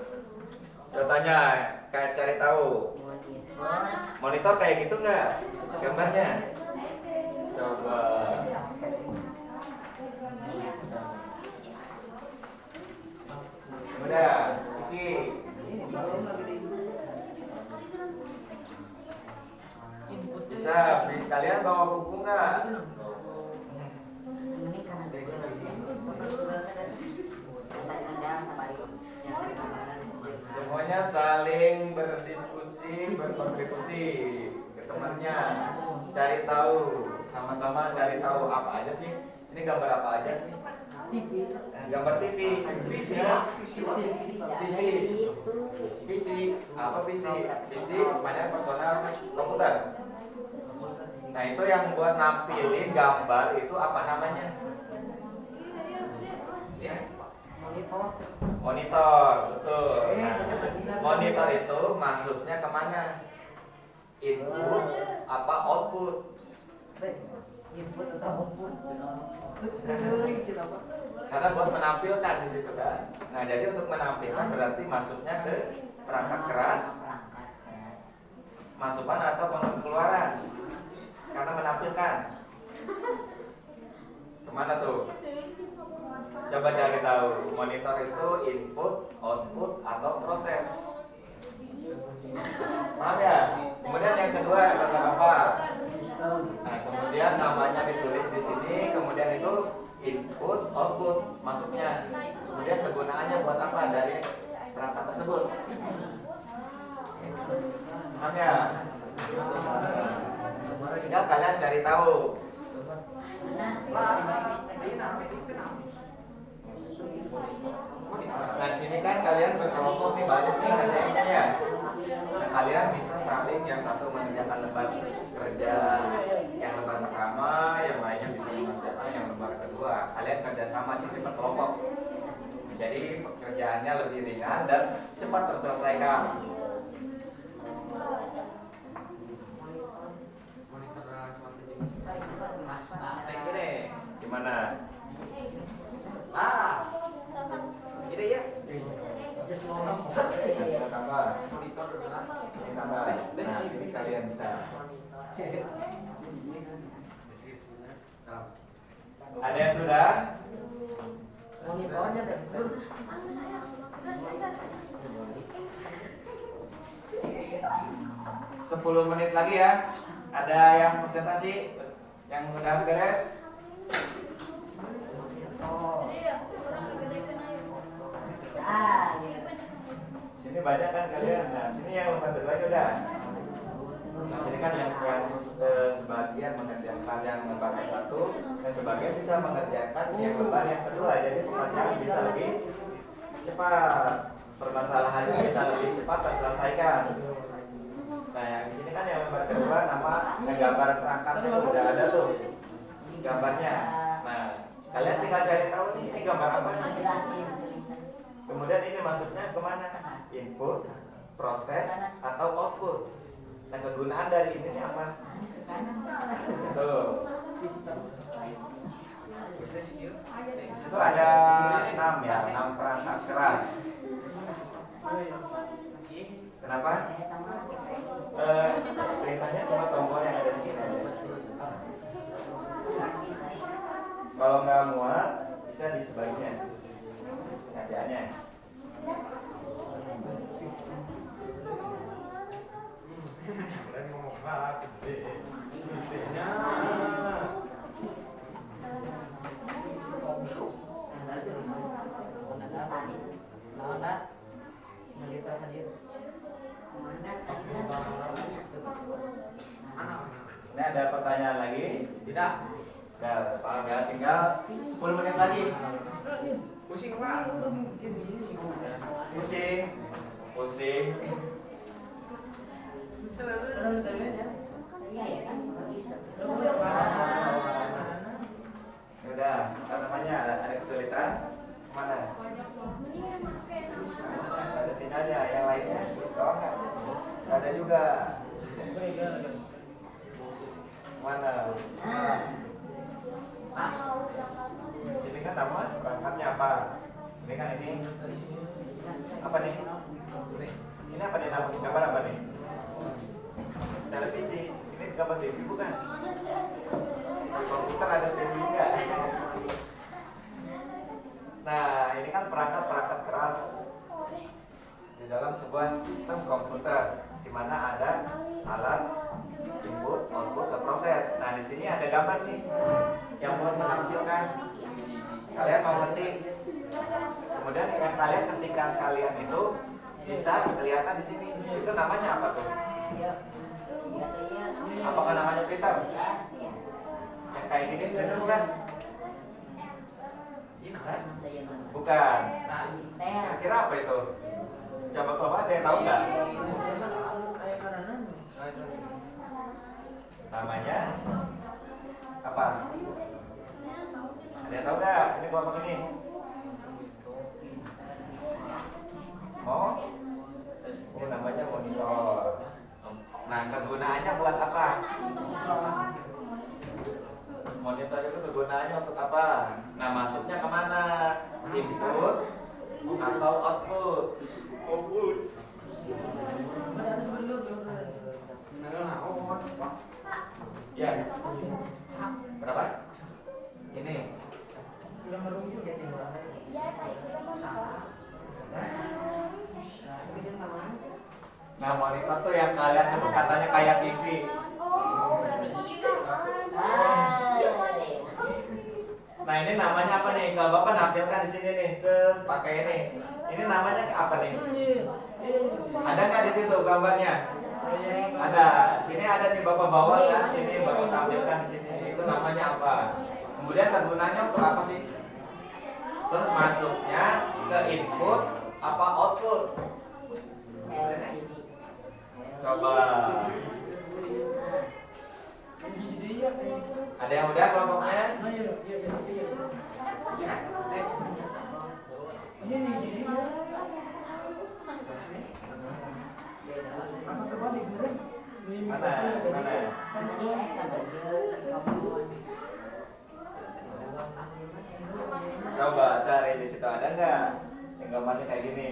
Coba tanya, kayak cari tahu. Monitor kayak gitu nggak? Gambarnya? Coba. Udah, Iki. Bisa, kalian bawa buku nggak? Semuanya saling berdiskusi, berkontribusi ke temannya, cari tahu, sama-sama cari tahu apa aja sih. Ini gambar apa aja sih? TV. Gambar TV, PC, apa PC? PC banyak personal komputer. Nah itu yang buat nampilin gambar itu apa namanya? Monitor, betul. Nah, monitor itu masuknya kemana? Input apa output? Input atau output? Karena buat menampilkan di situ kan. Nah jadi untuk menampilkan berarti masuknya ke perangkat keras, masukan atau pengeluaran. Karena menampilkan. Kemana tuh? Coba cari tahu. Monitor itu input, output, atau proses. Paham ya? Kemudian yang kedua gambar apa? Nah, kemudian namanya ditulis di sini. Kemudian itu input, output, masuknya. Kemudian kegunaannya buat apa dari perangkat tersebut? Paham ya? Tinggal kalian cari tahu. Nah, di sini kan kalian berkelompok nih, banyak nih kerjaannya. Nah, kalian bisa saling, yang satu mengerjakan lembar kerja yang lembar pertama, yang lainnya bisa mengerjakan yang lembar kedua. Kalian kerjasama sini berkelompok. Jadi pekerjaannya lebih ringan dan cepat terselesaikan. Gimana? Ide ya. Just ngomong. Tambah. Monitor adalah Ini tambah. Nah, sini kalian bisa. Ada yang sudah? Monitornya deh. 10 menit lagi ya. Ada yang presentasi yang udah beres? Oh. Sini banyak kan kalian. Nah, sini yang lembar kedua aja udah. Nah, sini kan yang sebagian mengerjakan yang lembar ke-1 dan sebagian bisa mengerjakan yang lembar yang kedua. Jadi pekerjaan bisa lebih cepat, permasalahannya bisa lebih cepat terselesaikan. Nah, yang di sini kan yang lembar kedua nama gambar perangkatnya udah ada tuh gambarnya. Nah, kalian tinggal cari tahu nih ini gambar apa sih. Kemudian ini masuknya kemana? Input, proses, atau output. Nah kegunaan dari ini apa? Tuh. Di situ ada 6 ya, 6 perangkat keras. Kenapa? Perintahnya cuma tombol yang ada di sini aja. Kalau nggak muat, bisa di sebaliknya. Pengerjaannya. Ini ada pertanyaan lagi? Tidak. Udah, paham ya? Tinggal 10 menit lagi. Pusing Pak. Pusing. Pusing. Udah, apa namanya? Ada kesulitan? Mana? Ada sini aja, yang lainnya bawah nggak? Nggak ada juga. Mana? Sini kan nama perangkatnya apa? Ini kan ini apa nih? Ini apa nih nama? Gambar apa nih? Televisi. Ini gambar TV bukan? Komputer ada TV enggak? Nah, ini kan perangkat-perangkat keras di dalam sebuah sistem komputer di mana ada alat input, output, dan proses. Nah, di sini ada gambar nih yang buat menampilkan. Kalian mau ketik. Kemudian yang kalian ketikkan kalian itu bisa kelihatan di sini. Itu namanya apa tuh? Apakah namanya printer? Yang kayak gini printer bukan? Hah? Bukan. Kira-kira apa itu? Coba kalau ada yang tahu nggak? Namanya apa? Ada yang tahu nggak? Ini buat apa ini? Oh, namanya monitor. Nah, kegunaannya buat apa? Monitor itu kegunaannya untuk apa? Nah, masuknya kemana? Input atau output? Output. Ya. Berapa? Ini. Nah, monitor tuh yang kalian sebut katanya kayak TV. Nah, ini namanya apa nih? Kalau Bapak nampilkan di sini nih, pakai ini. Ini namanya apa nih? Ada nggak di situ gambarnya? Ada. Di sini ada nih Bapak bawa kan? Sini Bapak tampilkan di sini. Itu namanya apa? Kemudian kegunaannya untuk apa sih? Terus masuknya ke input apa output? Coba. Ada yang udah kelompoknya? Mana? Mana? Coba cari di situ ada nggak? Yang gambarnya kayak gini.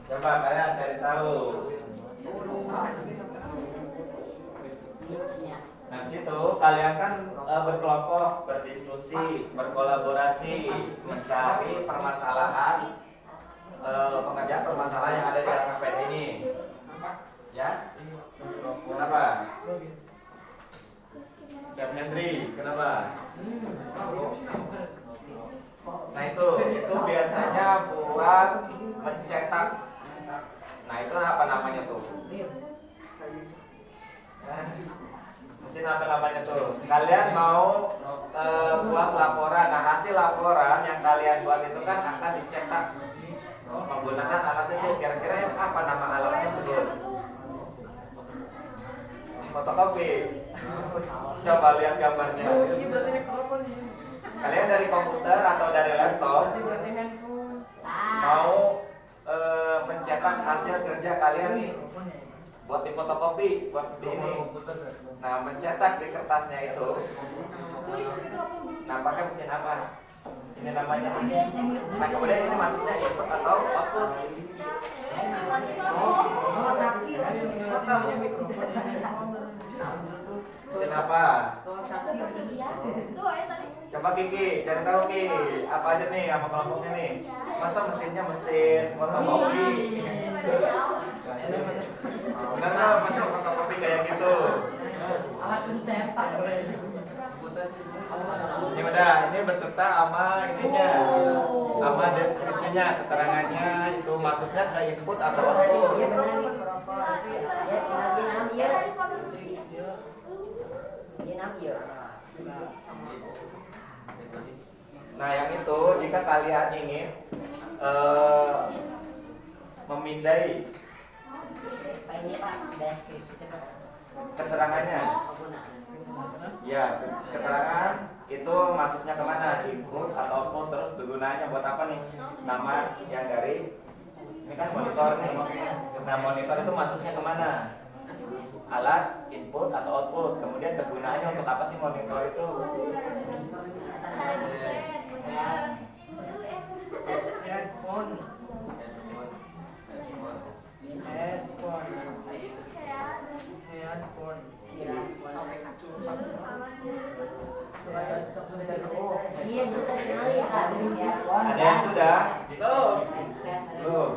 Coba kalian cari tahu. Nah, situ kalian kan berkelompok, berdiskusi, berkolaborasi, mencari permasalahan, pengerjaan permasalahan yang ada di LKPN ini. Ya? Kenapa? Chef Hendri, kenapa? Nah, itu biasanya buat mencetak. Nah, itu apa namanya tuh? Mesin apa namanya tuh? Kalian mau buat laporan. Nah, hasil laporan yang kalian buat itu kan akan dicetak menggunakan alat itu. Kira-kira apa nama alat tersebut? Fotokopi. Coba lihat gambarnya. Kalian dari komputer atau dari laptop Berarti handphone. mau mencetak hasil kerja kalian nih buat difotokopi, buat di ini. Nah, mencetak di kertasnya itu. Nah, pakai mesin apa? Ini namanya. Nah, kemudian ini masuknya input atau output. Oh, sakit. Mesin apa? Tuh, ayo tadi. Coba Kiki, cari tahu Ki, apa aja nih nama kelompoknya nih? Masa mesinnya mesin fotokopi? Benar nggak mesin fotokopi kayak gitu? Alat pencetak. Ini udah, ini berserta sama ininya, sama deskripsinya, keterangannya itu masuknya ke input atau output. Iya benar nih. Ya, ya. Nah, yang itu jika kalian ingin memindai Ini Pak, deskripsi keterangannya, ya keterangan itu masuknya kemana? Input atau output, terus kegunaannya buat apa nih? Nama yang dari ini kan monitor nih. Nah, monitor itu masuknya kemana? Alat, input atau output. Kemudian kegunaannya untuk apa sih monitor itu? Handphone. Handphone. Iya, kita kenal ya Kak. Ada yang sudah? Belum. Belum.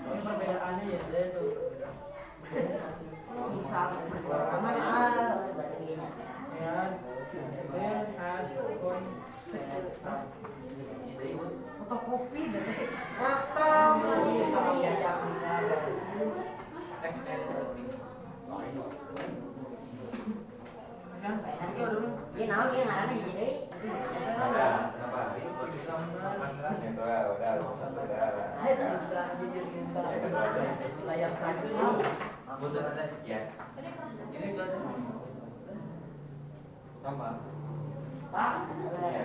Ini perbedaannya ya, dia tuh. Susah. Aman Handphone. fotokopi dan Dia naon dia ngaranna hiji deui. Ada apa? Itu udah. Layar kaca. Ya, Ini kan sama. Pak. Ya.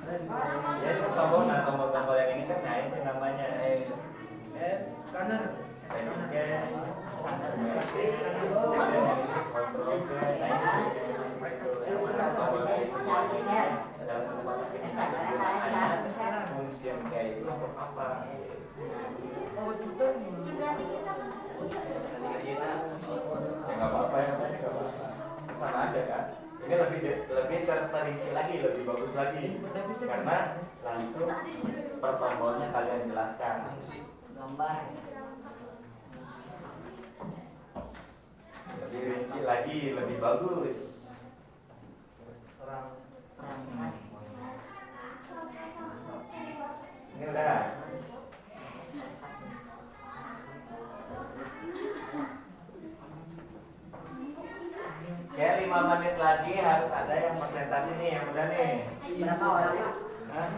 Ya, itu tombol, nah tombol-tombol yang ini kan, nah ini namanya S kanan. Function kayak itu untuk apa? Berarti kita Ya nggak apa-apa ya, sama aja kan. Ini lebih terperinci lagi, lebih bagus lagi, karena langsung per tombolnya kalian jelaskan. Gambar. Lebih rinci lagi, lebih bagus. Ini udah. Kayak 5 menit lagi harus ada yang presentasi nih, yang udah nih. Berapa orang Pak? Hah?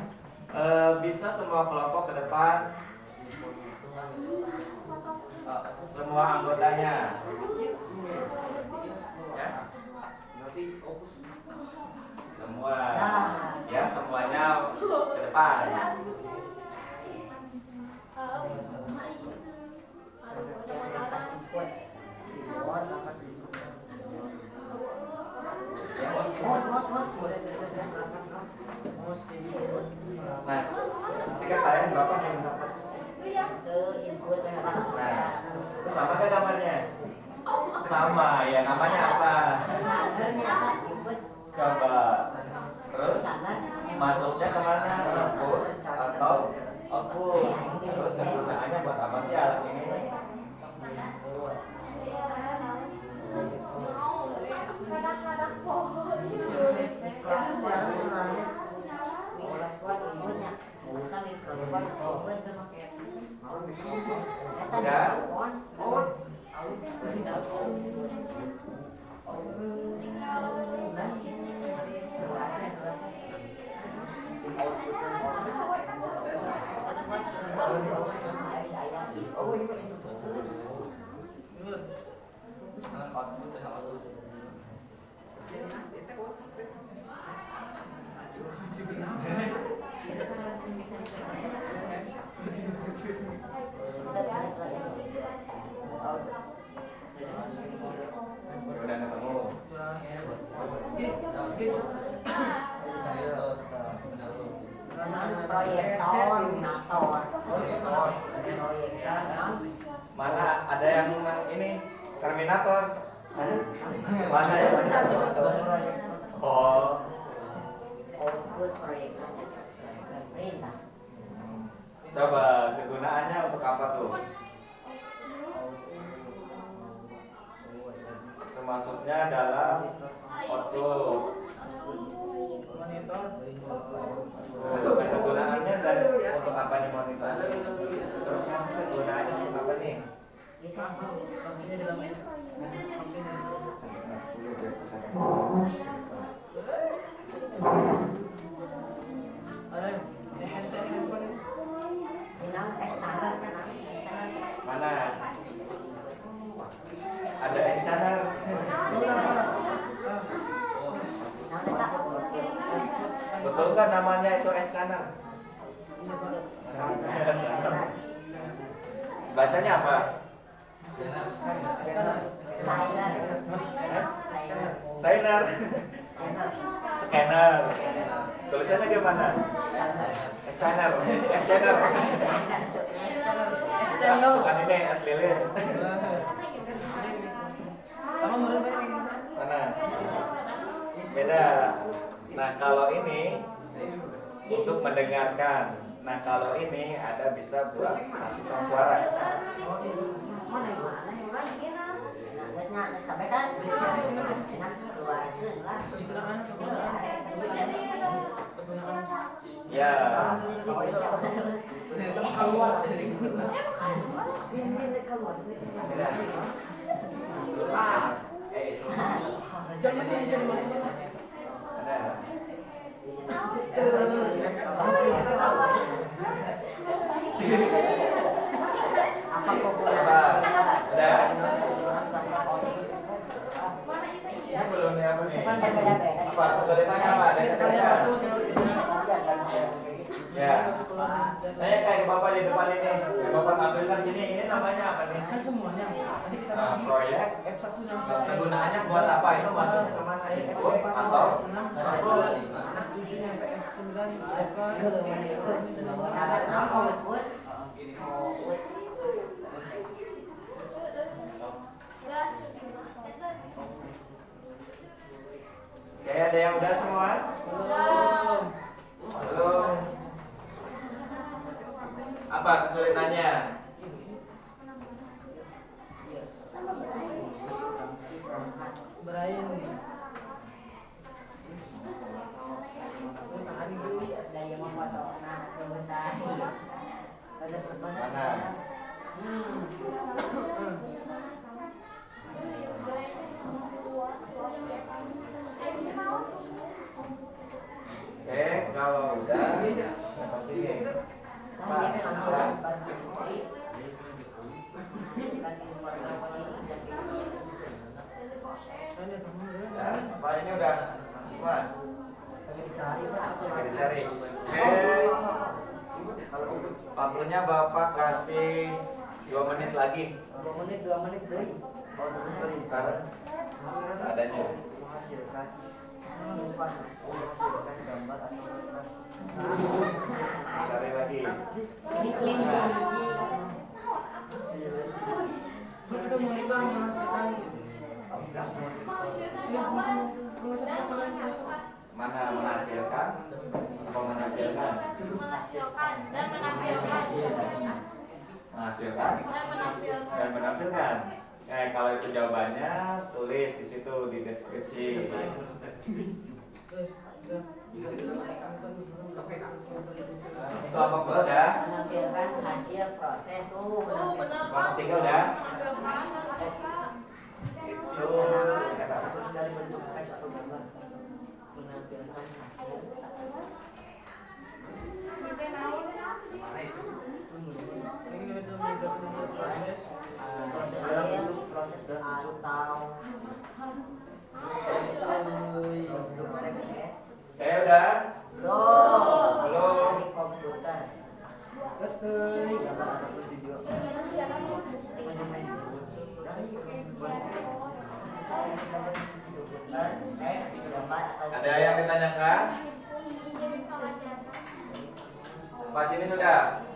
Bisa semua kelompok ke depan, semua anggotanya. Ya. Semua, ya semuanya ke depan. Nah, ketika kalian berapa nih? Nah, itu sama gak gambarnya? Sama, ya namanya apa? Coba. Terus masuknya kemana? Input atau output? Terus kegunaannya buat apa sih alat ini? kadang-kadang pohon Terminator. Mana ya? Oh. Output proyeknya perintah. Coba kegunaannya untuk apa tuh? Termasuknya dalam output. Monitor. Nah, kegunaannya dari untuk apa nih monitor? Terus maksudnya kegunaannya untuk apa nih? Pastinya dalam itu. Ada ini handphone ini. Minang standar kan? Mana? Ada S-channel. Betul kan namanya itu S-channel? Bacanya apa? Signer. Scanner. Tulisannya gimana? S-channel. S-channel. Bukan ini S lilin. Kamu menurut Mana? Beda. Nah kalau ini untuk mendengarkan. Nah kalau ini ada bisa buat masukkan suara. Ya. jangan ini jadi masalah. Ada. Apa Apa? Ada. Ini belum ya apa nih? Apa kesulitannya apa? Ada kesulitan? Ya. Nanya kayak bapak di depan ini. Yang bapak tampilkan sini. Ini namanya apa nih? Kan semuanya. Nanti kita Nah, proyek. F1 yang Kegunaannya buat apa? Itu masuknya kemana? Input atau output? isinya F9 Oke, ada yang udah semua? belum. Belum. Apa kesulitannya? Brian nih. Hari dulu ya. Daya memotong anak kebentar. Mana? Oke, kalau udah sini. Pak, ya, Pak ini udah semua. Oke, dicari. Waktunya Bapak kasih 2 menit lagi. 2 menit deh. Sekarang seadanya. Cari lagi. Saya udah monitor menghasilkan Mana menghasilkan? Apa menampilkan? Menghasilkan dan menampilkan. Menghasilkan dan menampilkan. Kalau itu jawabannya tulis di situ di deskripsi. Itu apa udah? Menampilkan hasil proses tuh. Yang ketiga udah? Itu Dari bentuk teks atau gambar. Menampilkan hasil. Proses atau bentuk teks. udah? Belum. Belum. Dari komputer. betul. Gambar ataupun video. Teks, gambar atau Ada yang ditanyakan? Pas ini sudah?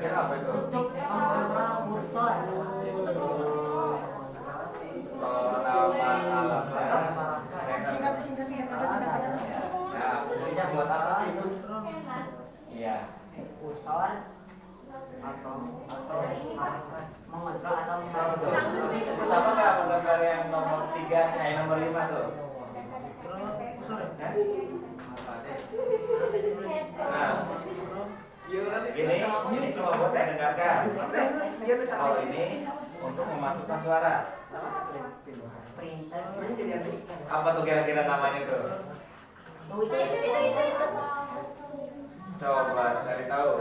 Kira-kira apa itu? Untuk mengontrol motor. Singkat ada. Nah, fungsinya buat apa sih itu? Iya. Kursor atau mengontrol atau Terus apa nggak gambar yang nomor 3, nomor 5 tuh? Hah? Nah, ini cuma buat yang dengarkan. Kalau ini untuk memasukkan suara. printer. Apa tuh kira-kira namanya tuh? Coba cari tahu.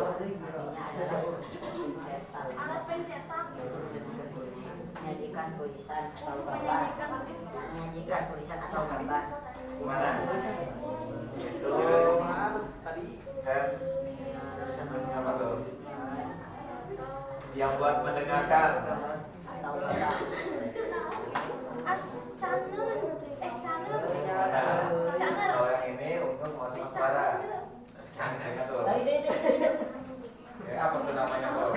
Alat pencetak. Menyajikan tulisan atau gambar. Menyajikan tulisan atau gambar. Mana? Itu Tadi apa tuh? Yang buat mendengarkan. Atau gambar. Nah, kalau yang ini untuk memasukkan suara. Scanner tuh. Apa tuh namanya bos?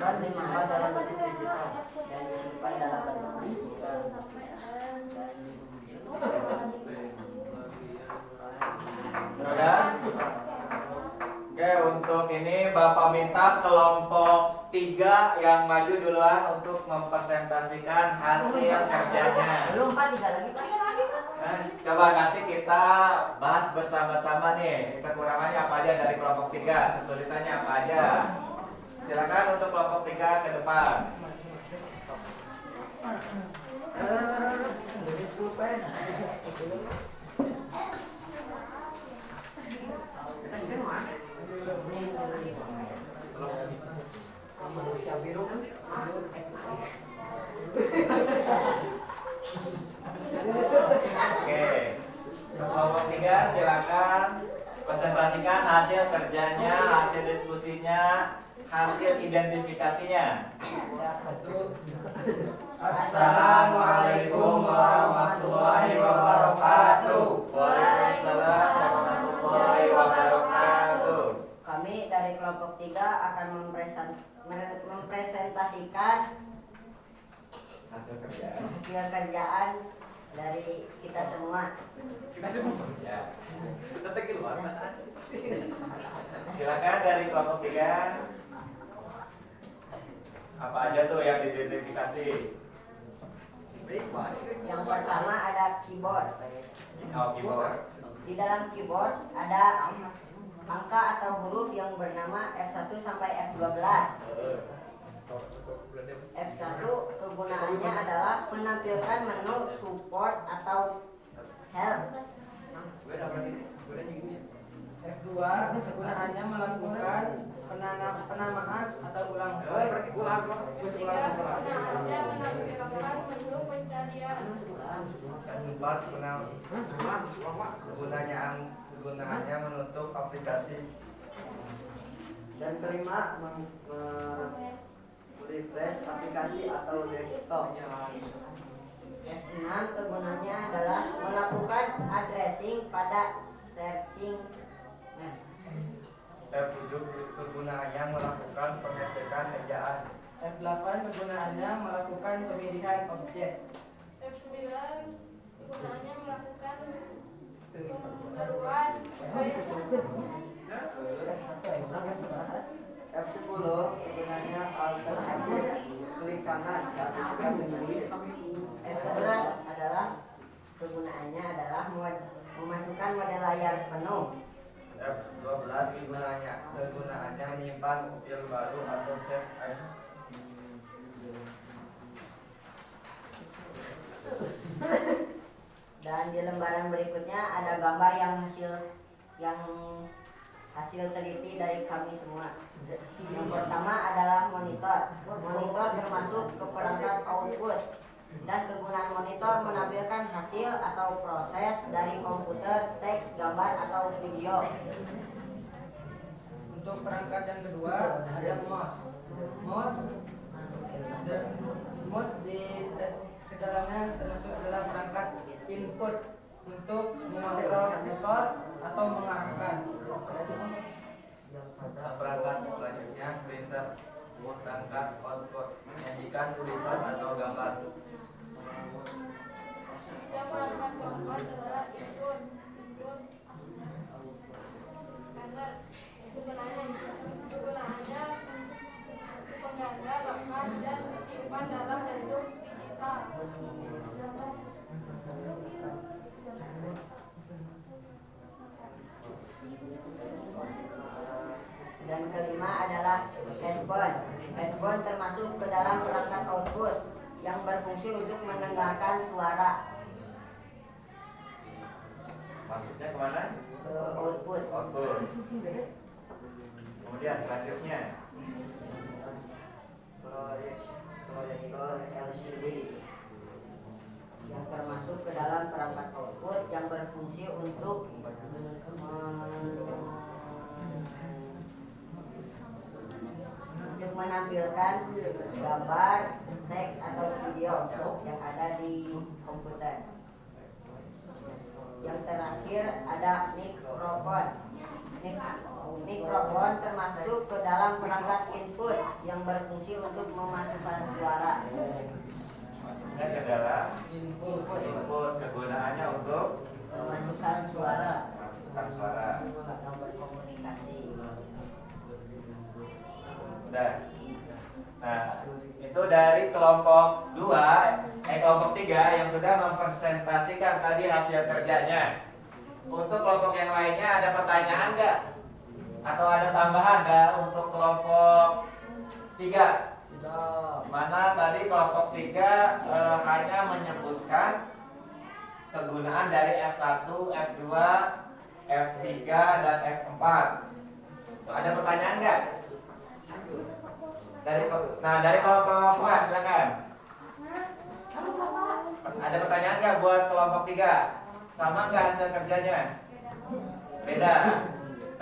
Dan disimpan dalam bentuk digital dan disimpan dalam bentuk digital. Udah? Oke, untuk ini Bapak minta kelompok 3 yang maju duluan untuk mempresentasikan hasil kerjanya. Belum Pak, 3 lagi Pak. Coba nanti kita bahas bersama-sama nih kekurangannya apa aja dari kelompok 3, kesulitannya apa aja. Silakan untuk kelompok 3 ke depan. manusia biru kan? Oke, kelompok 3 silakan presentasikan hasil kerjanya, hasil diskusinya, hasil identifikasinya. Assalamualaikum warahmatullahi wabarakatuh. Waalaikumsalam warahmatullahi wabarakatuh. Kami dari kelompok 3 akan mempresentasikan Hasil kerjaan. hasil kerjaan dari kita semua. Ya. Kita keluar mas. Silakan dari kelompok 3. Apa aja tuh yang diidentifikasi? Yang pertama ada keyboard. Oh, keyboard. Di dalam keyboard ada angka atau huruf yang bernama F1 sampai F12. F1 kegunaannya adalah menampilkan menu support atau help. F2 kegunaannya melakukan penamaan atau ulang. Kegunaannya menampilkan menu pencarian. Empat, kegunaannya menutup aplikasi. Dan kelima refresh aplikasi atau desktop. F6 kegunaannya adalah melakukan addressing pada searching. F7, kegunaannya melakukan pengecekan ejaan. F8 kegunaannya melakukan pemilihan objek. F9 kegunaannya melakukan penyeruan. F10 kegunaannya alternatif klik kanan saat sedang menulis. F11 adalah kegunaannya adalah memasukkan mode layar penuh. F12, kegunaannya menyimpan file baru atau save as. Dan di lembaran berikutnya ada gambar yang hasil teliti dari kami semua. Yang pertama adalah monitor. Monitor termasuk ke perangkat output. Dan kegunaan monitor menampilkan hasil atau proses dari komputer, teks, gambar, atau video. Untuk perangkat yang kedua ada mouse. Mouse di dalamnya termasuk adalah perangkat input untuk mengontrol kursor atau mengarahkan. Perangkat selanjutnya printer. Perangkat output menyajikan tulisan atau gambar. Yang perangkat keempat adalah input. Scanner. Kegunaannya pengganda, bahkan dan disimpan dalam bentuk digital. Dan kelima adalah headphone. Headphone termasuk ke dalam perangkat output yang berfungsi untuk mendengarkan suara. Maksudnya kemana? Ke output. Output. Kemudian selanjutnya Proyektor LCD yang termasuk ke dalam perangkat output yang berfungsi untuk menampilkan gambar, teks, atau video yang ada di komputer. Yang terakhir ada mikrofon. Mikrofon termasuk ke dalam perangkat input yang berfungsi untuk memasukkan suara. maksudnya ke dalam input kegunaannya untuk Memasukkan suara memasukkan suara. atau berkomunikasi. Udah. Nah, itu dari kelompok 3 yang sudah mempresentasikan tadi hasil kerjanya. Untuk kelompok yang lainnya ada pertanyaan nggak? Atau ada tambahan nggak untuk kelompok 3? Mana tadi kelompok 3 hanya menyebutkan kegunaan dari F1, F2, F3, dan F4. Ada pertanyaan nggak? Dari kelompok 2 silakan. Ada pertanyaan nggak buat kelompok 3? Sama nggak hasil kerjanya? Beda.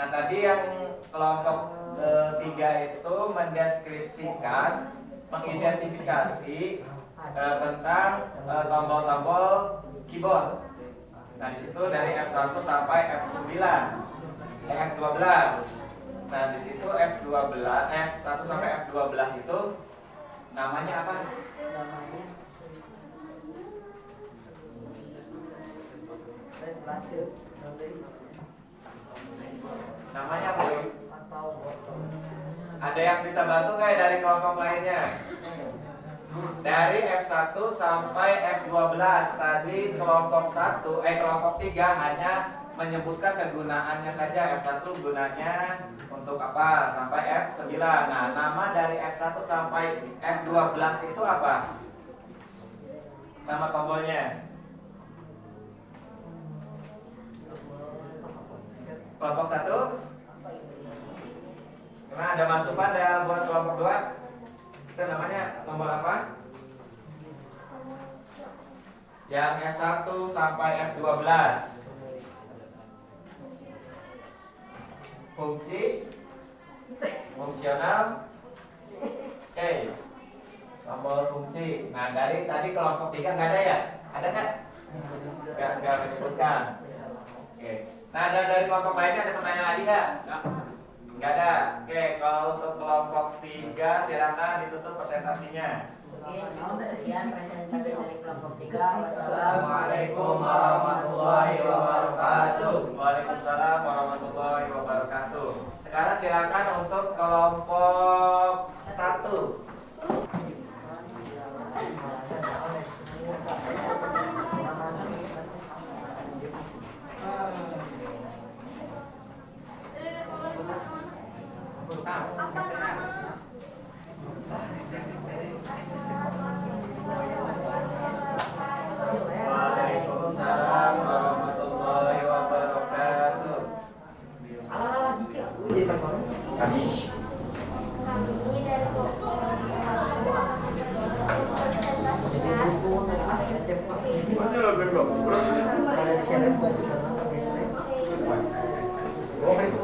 Nah tadi yang kelompok 3 itu mendeskripsikan, mengidentifikasi tentang tombol-tombol keyboard. Nah di situ dari F1 sampai F9, F12. Nah di situ F12, F1 sampai F12 itu namanya apa? Namanya apa? Ada yang bisa bantu nggak dari kelompok lainnya? Dari F1 sampai F12 tadi kelompok 3 hanya menyebutkan kegunaannya saja. F1 gunanya untuk apa sampai F9. Nah, nama dari F1 sampai F12 itu apa? Nama tombolnya. Kelompok 1. Karena ada masukan ya buat kelompok 2. Itu namanya tombol apa? Yang F1 sampai F12. Fungsional. Oke. Tombol fungsi. Nah, dari tadi kelompok 3 nggak ada ya? Ada nggak? Nggak disebutkan. Oke. Nah, dari kelompok lainnya ada pertanyaan lagi nggak? Nggak ada. Oke, kalau untuk kelompok 3 silakan ditutup presentasinya. Oke, cukup sekian presentasi dari kelompok 3. Assalamualaikum warahmatullahi wabarakatuh. Waalaikumsalam warahmatullahi wabarakatuh. Sekarang silakan untuk kelompok 1. Waalaikumsalam warahmatullahi wabarakatuh. Saya komputer apa biasanya? Oh, itu.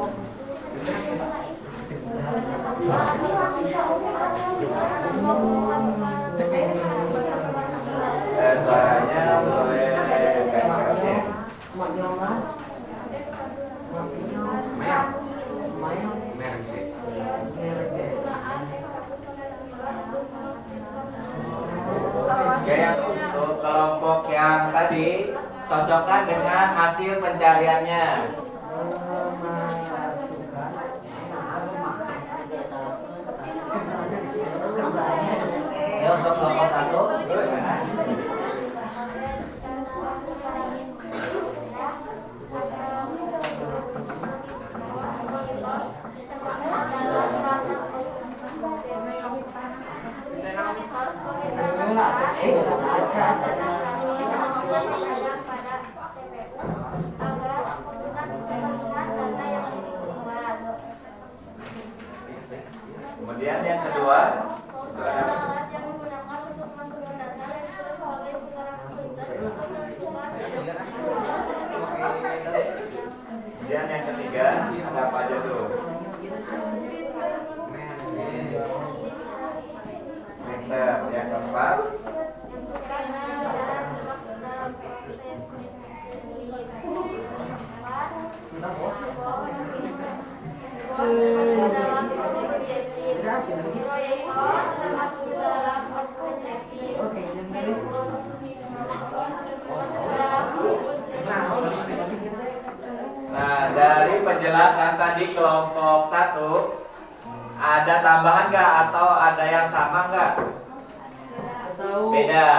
Suaranya boleh keras ya. Oke, yang untuk kelompok yang tadi cocokkan dengan hasil pencariannya. Ya, untuk kelompok 1 kemudian yang kedua kemudian yang ketiga ada apa aja tuh? Printer. Yang keempat Nah, dari penjelasan tadi kelompok 1 ada tambahan nggak atau ada yang sama nggak? Beda.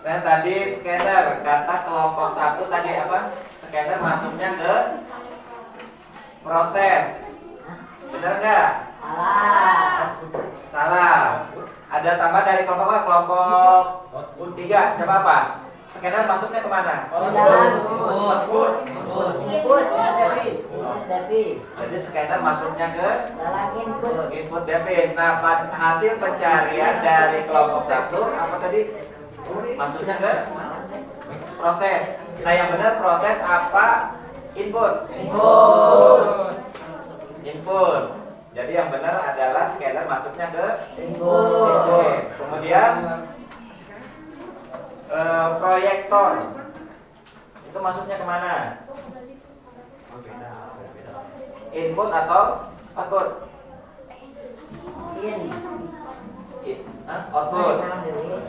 Nah, tadi scanner kata kelompok 1 tadi apa? Scanner masuknya ke proses. Benar nggak? Salah. Ada tambah dari kelompok apa? Kelompok 3. Coba apa? Scanner masuknya kemana? Input device. Jadi scanner masuknya ke Dalam input device. Nah, hasil pencarian dari kelompok 1 apa tadi? Masuknya ke proses. Nah, yang benar proses apa? Input. Input. Jadi yang benar adalah scanner masuknya ke input. Kemudian proyektor itu masuknya kemana? Input atau output? Output.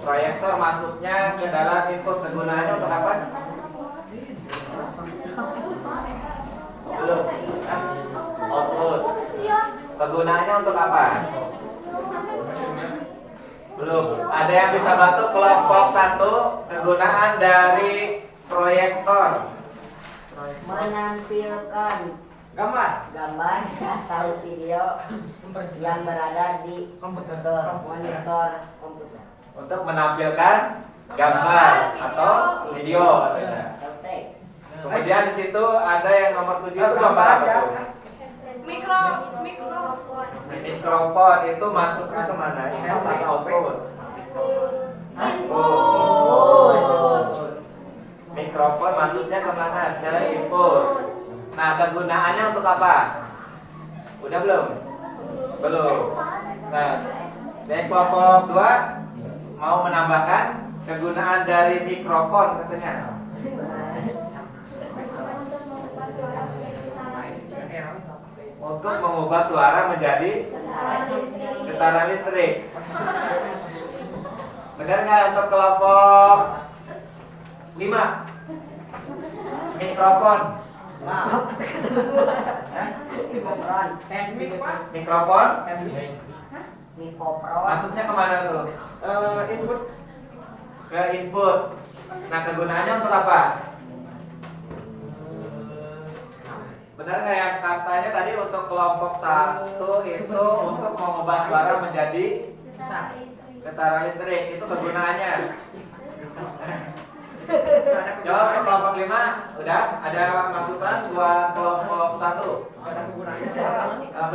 Proyektor masuknya ke dalam input. Kegunaannya untuk apa? Belum. Output. Kegunaannya untuk apa? Belum. Ada yang bisa bantu kelompok 1 kegunaan dari proyektor? menampilkan Gambar. gambar atau video yang berada di monitor komputer Untuk menampilkan gambar atau video katanya. atau teks. Kemudian di situ ada yang nomor 7 itu gambar apa tuh? Mikrofon itu masuknya kemana? Input atau output? Mikrofon masuknya kemana? Ke input. Nah, kegunaannya untuk apa? Udah belum? Belum. Nah, dari kelompok 2 mau menambahkan kegunaan dari mikrofon katanya. Untuk mengubah suara menjadi getaran listrik. Benar nggak untuk kelompok 5? Mikrofon. Mikrofon. Masuknya kemana tuh? Input. Ke input. Nah, kegunaannya untuk apa? Benar nggak yang katanya tadi untuk kelompok 1 itu untuk mengubah suara menjadi getaran listrik. Itu kegunaannya. Coba ke kelompok 5 udah ada masukan buat kelompok 1?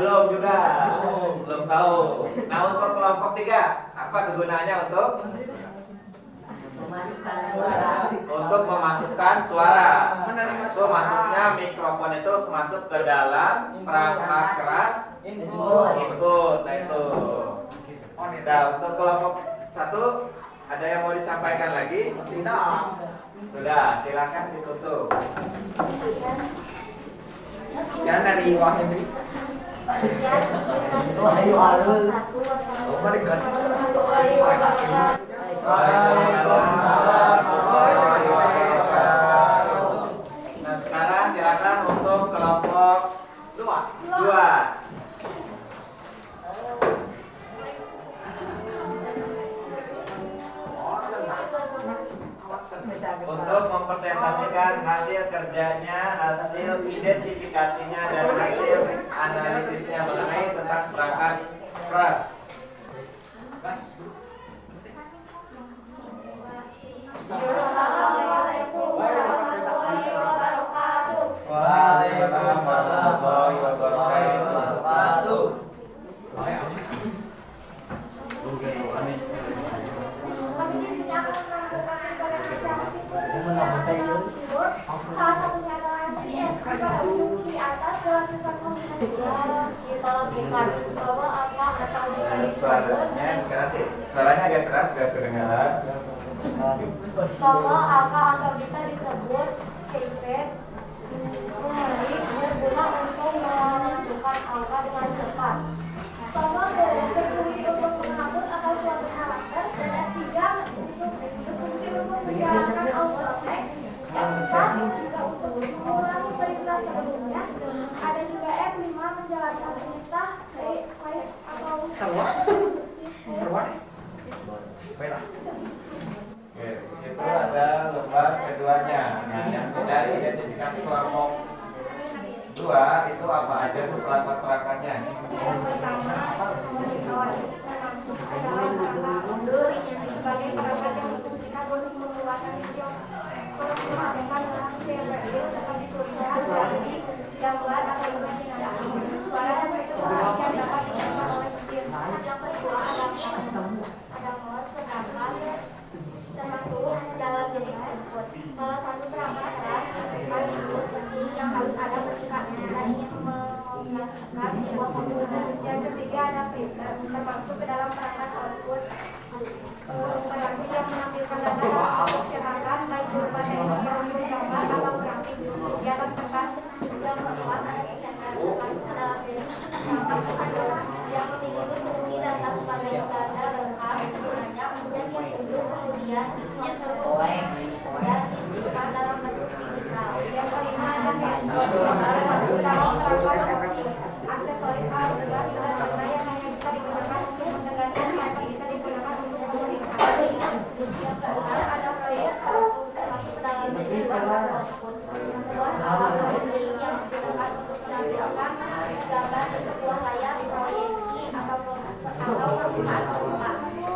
Belum juga. Belum tahu. Nah, untuk kelompok 3 apa kegunaannya untuk Memasukkan suara. Untuk memasukkan suara. Nah, itu masuknya mikrofon itu masuk ke dalam perangkat keras input. Nah itu. Nah, untuk kelompok 1 ada yang mau disampaikan lagi? Tidak. Sudah, silakan ditutup. Sekian dari Wahyu Bri. Wahyu Alul. Oh, mari ganti. Nah, sekarang silakan untuk kelompok 2. Untuk mempresentasikan hasil kerjanya, hasil identifikasinya, dan hasil analisisnya mengenai tentang perangkat keras. Assalamualaikum warahmatullahi wabarakatuh. Waalaikumsalam warahmatullahi wabarakatuh. Kami di sini akan melakukan salah satunya adalah hasil pada di atas dalam sifat kombinasinya kita lakukan bahwa angka atau bisa Suaranya keras ya? Suaranya agak keras biar kedengaran. bahwa angka bisa disebut secret menarik berguna untuk memasukkan angka dengan cepat. Bahwa berfungsi untuk menghapus atau suatu karakter dan F3 berfungsi untuk menjalankan autoteks. F4 juga untuk mengulangi perintah sebelumnya. Ada juga F5 menjalankan perintah file atau Serwat. Baiklah. Oke, di situ ada lembar keduanya. Nah, yang dari identifikasi kelompok 2 itu apa aja tuh perangkat-perangkatnya? yang pertama monitor termasuk dalam rangka mundur sebagai perangkat yang difungsikan untuk mengeluarkan video menghasilkan hasil video seperti tulisan, grafik, gambar atau imajinasi, suara dan pertukaran yang dapat dilakukan oleh mesin. Yang kedua ada mouse perangkat termasuk dalam jenis input. Salah satu perangkat keras merupakan input penting yang harus ada ketika kita ingin mengoperasikan sebuah komputer. Yang ketiga ada printer termasuk ke dalam perangkat output seperti yang menampilkan data dalam cetakan baik berupa televisi audio gambar atau grafik di atas kertas. Yang keempat ada scanner termasuk ke dalam jenis perangkat adalah yang memiliki fungsi dasar sebagai tanda lengkap gunanya untuk diunduh kemudian isinya terkoneksi dan disimpan dalam bentuk digital. Yang kelima ada termasuk dalam perangkat opsi aksesoris hardware sederhana yang hanya bisa digunakan untuk mendengarkan atau bisa digunakan untuk komunikasi. Yang keenam ada proyektor termasuk dalam jenis perangkat output sebuah alat printing yang digunakan untuk menampilkan gambar di sebuah layar proyeksi atau permukaan serupa.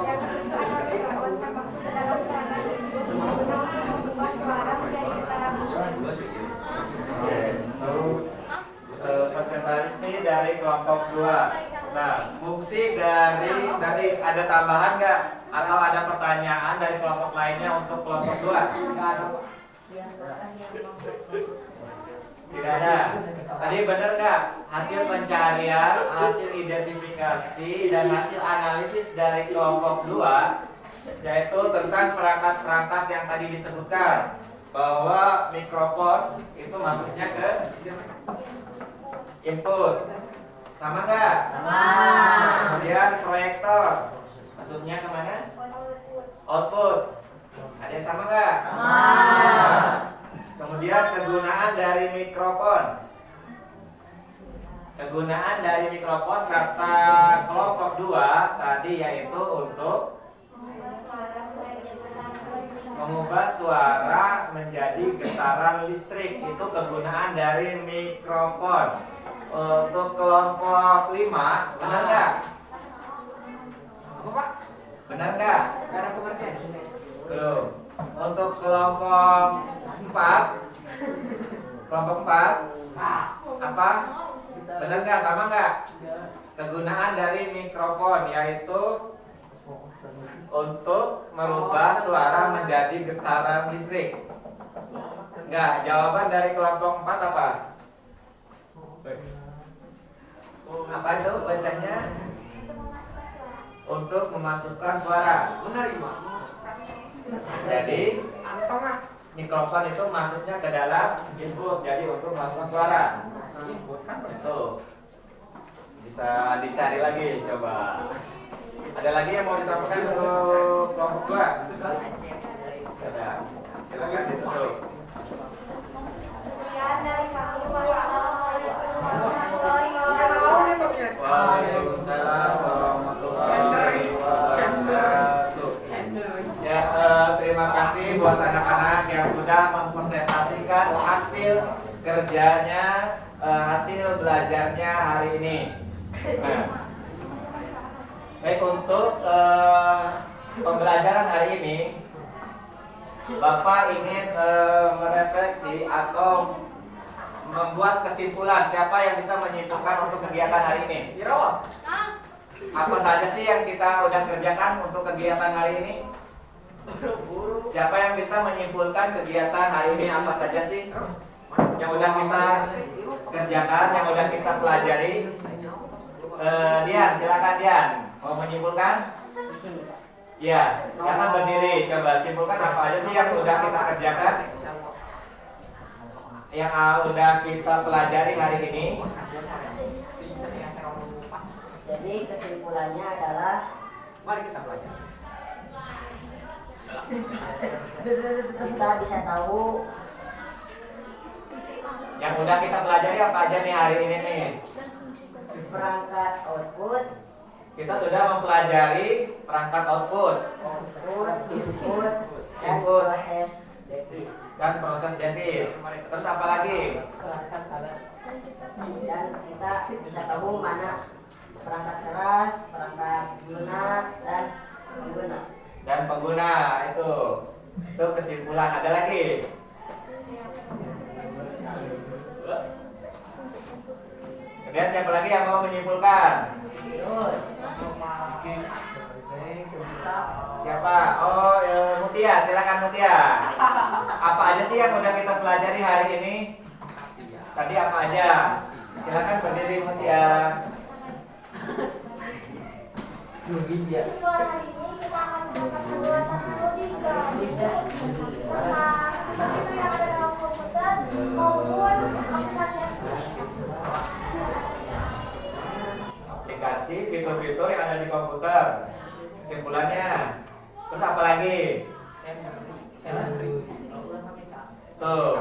Yang ketujuh ada mikrofon termasuk ke dalam perangkat tersebut digunakan untuk mengubah suara menjadi setara musik. Oke, itu presentasi dari kelompok 2. Nah, fungsi dari tadi ada tambahan nggak? Atau ada pertanyaan dari kelompok lainnya untuk kelompok 2? Tidak ada. Tadi benar nggak? Hasil pencarian, hasil identifikasi, dan hasil analisis dari kelompok 2 yaitu tentang perangkat-perangkat yang tadi disebutkan, bahwa mikrofon itu masuknya ke input. Sama nggak? Sama. Kemudian proyektor masuknya kemana? Output. Ada yang sama nggak? Sama. Kemudian kegunaan dari mikrofon. Kegunaan dari mikrofon kata kelompok 2 tadi yaitu untuk mengubah suara menjadi getaran listrik. Itu kegunaan dari mikrofon. Untuk kelompok 5, benar nggak? Apa, Pak? Benar nggak? Enggak ada pengertian. Belum. Untuk kelompok 4, kelompok 4 apa? Benar nggak? Sama nggak? Kegunaan dari mikrofon yaitu untuk merubah suara menjadi getaran listrik? Enggak, jawaban dari kelompok 4 apa? Apa itu bacanya? Untuk memasukkan suara. Jadi mikrofon itu masuknya ke dalam input, jadi untuk memasukkan suara. Itu bisa dicari lagi, coba. Ada lagi yang mau disampaikan untuk kelompok 2? Ada. Silakan ditutup. Sekian dari kami. Wassalamualaikum warahmatullahi wabarakatuh. Waalaikumsalam warahmatullahi wabarakatuh. Ya, terima kasih buat anak-anak yang sudah mempresentasikan hasil kerjanya, hasil belajarnya hari ini. Nah, baik, untuk pembelajaran hari ini, Bapak ingin merefleksi atau membuat kesimpulan. Siapa yang bisa menyimpulkan untuk kegiatan hari ini? Apa saja sih yang kita udah kerjakan untuk kegiatan hari ini? Siapa yang bisa menyimpulkan kegiatan hari ini apa saja sih yang udah kita kerjakan, yang udah kita pelajari? Dian, silakan Dian. Mau menyimpulkan? Ya, jangan berdiri. Coba simpulkan apa aja sih yang udah kita kerjakan, yang udah kita pelajari hari ini. Jadi kesimpulannya adalah Mari kita belajar. kita bisa tahu Yang udah kita pelajari apa aja nih hari ini nih? perangkat output, Kita sudah mempelajari perangkat output input, dan Input. proses devis. dan proses devis. Terus apa lagi? Dan kita bisa tahu mana perangkat keras, perangkat lunak, dan pengguna. Dan pengguna itu kesimpulan. Ada lagi? Kemudian siapa lagi yang mau menyimpulkan? Siapa? Oh, Mutia, silakan Mutia. Apa aja sih yang udah kita pelajari hari ini? Tadi apa aja? Silakan berdiri Mutia. Kesimpulan hari ini kita akan menggunakan penjelasan logika. Karena kita yang ada dalam komputer maupun Aplikasi fitur-fitur yang ada di komputer. Kesimpulannya. Terus apa lagi? Tuh.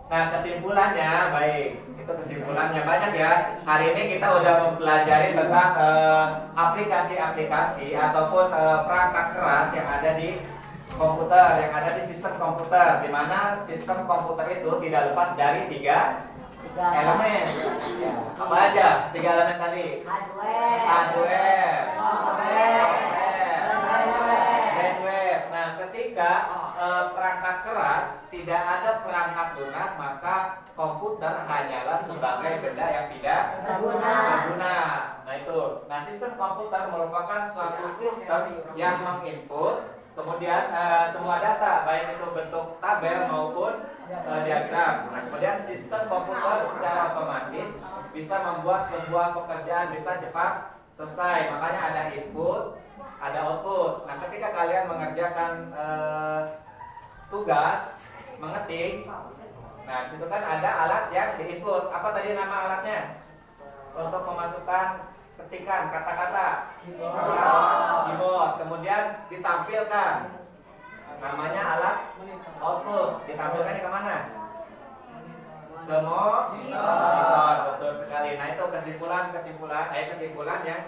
Nah, kesimpulannya baik. Itu kesimpulannya banyak ya. Hari ini kita udah mempelajari tentang aplikasi-aplikasi ataupun perangkat keras yang ada di komputer, yang ada di sistem komputer, di mana sistem komputer itu tidak lepas dari 3 elemen. Ya, apa aja 3 elemen tadi? Hardware, software, hardware. Nah, ketika perangkat keras tidak ada perangkat lunak, maka komputer hanyalah sebagai benda yang tidak berguna. Nah itu. Nah, sistem komputer merupakan suatu sistem yang menginput kemudian semua data, baik itu bentuk tabel maupun diagram. Nah, kemudian sistem komputer secara otomatis bisa membuat sebuah pekerjaan bisa cepat selesai. Makanya ada input, ada output. Nah, ketika kalian mengerjakan tugas mengetik, nah disitu kan ada alat yang diinput. Apa tadi nama alatnya? Untuk memasukkan ketikan kata-kata, keyboard. Kemudian ditampilkan, namanya alat output. Ditampilkannya kemana? Ke monitor. Betul sekali. Nah itu kesimpulan yang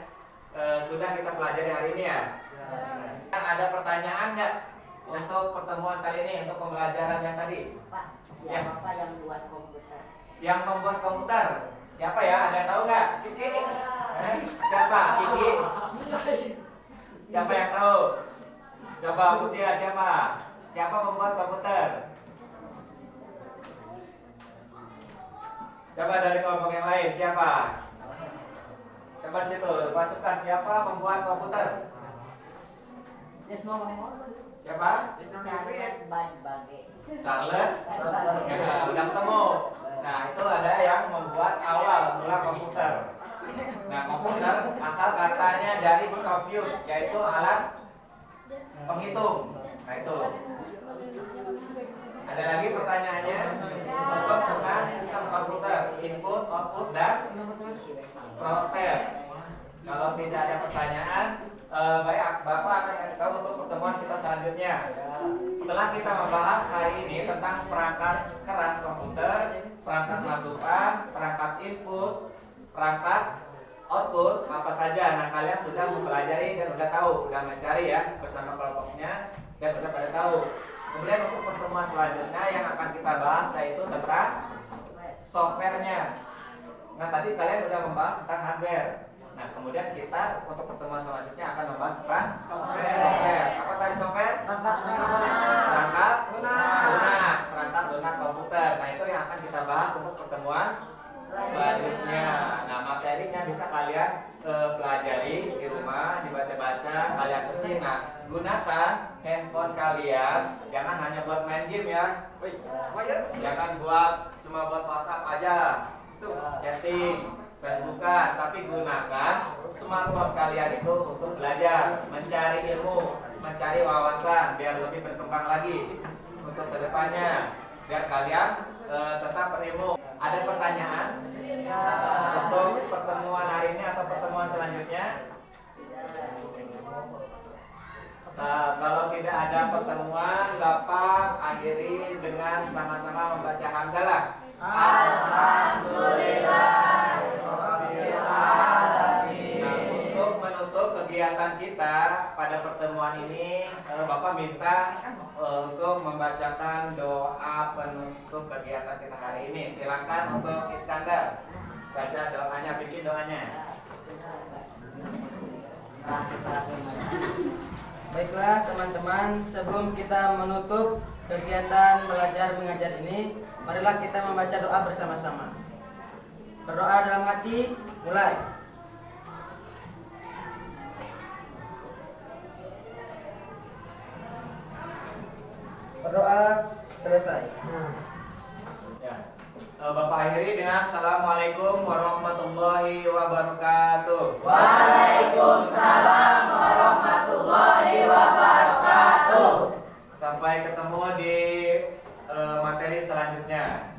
sudah kita pelajari hari ini ya. Ada pertanyaan nggak untuk pertemuan kali ini, untuk pembelajaran yang tadi? Pak, siapa yang buat komputer? Yang membuat komputer siapa ya? Ada yang tahu nggak? Kiki? Siapa? Kiki? Siapa yang tahu? Coba Mutia, siapa? Siapa membuat komputer? Coba dari kelompok yang lain, siapa? Coba di situ, masukkan siapa membuat komputer? Yes, no. Siapa? Charles Badbage. Charles. Ya, udah ketemu. Nah, itu ada yang membuat awal mula komputer. Nah, komputer asal katanya dari compute, yaitu alat penghitung. Nah, itu. Ada lagi pertanyaannya? Untuk tentang sistem komputer, input, output, dan proses. Kalau tidak ada pertanyaan, baik, Bapak akan kasih tahu untuk pertemuan kita selanjutnya. Setelah kita membahas hari ini tentang perangkat keras komputer, perangkat masukan, perangkat input, perangkat output, apa saja. Nah, kalian sudah mempelajari dan sudah tahu, sudah mencari ya bersama kelompoknya dan sudah pada tahu. Kemudian untuk pertemuan selanjutnya yang akan kita bahas yaitu tentang softwarenya. Nah, tadi kalian sudah membahas tentang hardware. Nah, kemudian kita untuk pertemuan selanjutnya akan membahas tentang software. Apa tadi software? Perangkat lunak komputer. Nah, itu yang akan kita bahas untuk pertemuan selanjutnya. Nah, materinya bisa kalian pelajari di rumah, dibaca-baca, kalian searching. Nah, gunakan handphone kalian, jangan hanya buat main game ya. Jangan cuma buat WhatsApp aja, chatting, Facebookan, tapi gunakan smartphone kalian itu untuk belajar, mencari ilmu, mencari wawasan biar lebih berkembang lagi untuk kedepannya, biar kalian tetap berilmu. Ada pertanyaan untuk pertemuan hari ini atau pertemuan selanjutnya? Kalau tidak ada pertemuan, Bapak akhiri dengan sama-sama membaca hamdalah. Alhamdulillah. Nah, untuk menutup kegiatan kita pada pertemuan ini, Bapak minta untuk membacakan doa penutup kegiatan kita hari ini. Silakan untuk Iskandar baca doanya, bikin doanya. Baiklah teman-teman, sebelum kita menutup kegiatan belajar mengajar ini, marilah kita membaca doa bersama-sama. Berdoa dalam hati, mulai. Berdoa selesai. Ya. Bapak akhiri dengan Assalamualaikum warahmatullahi wabarakatuh. Waalaikumsalam warahmatullahi wabarakatuh. Sampai ketemu di materi selanjutnya.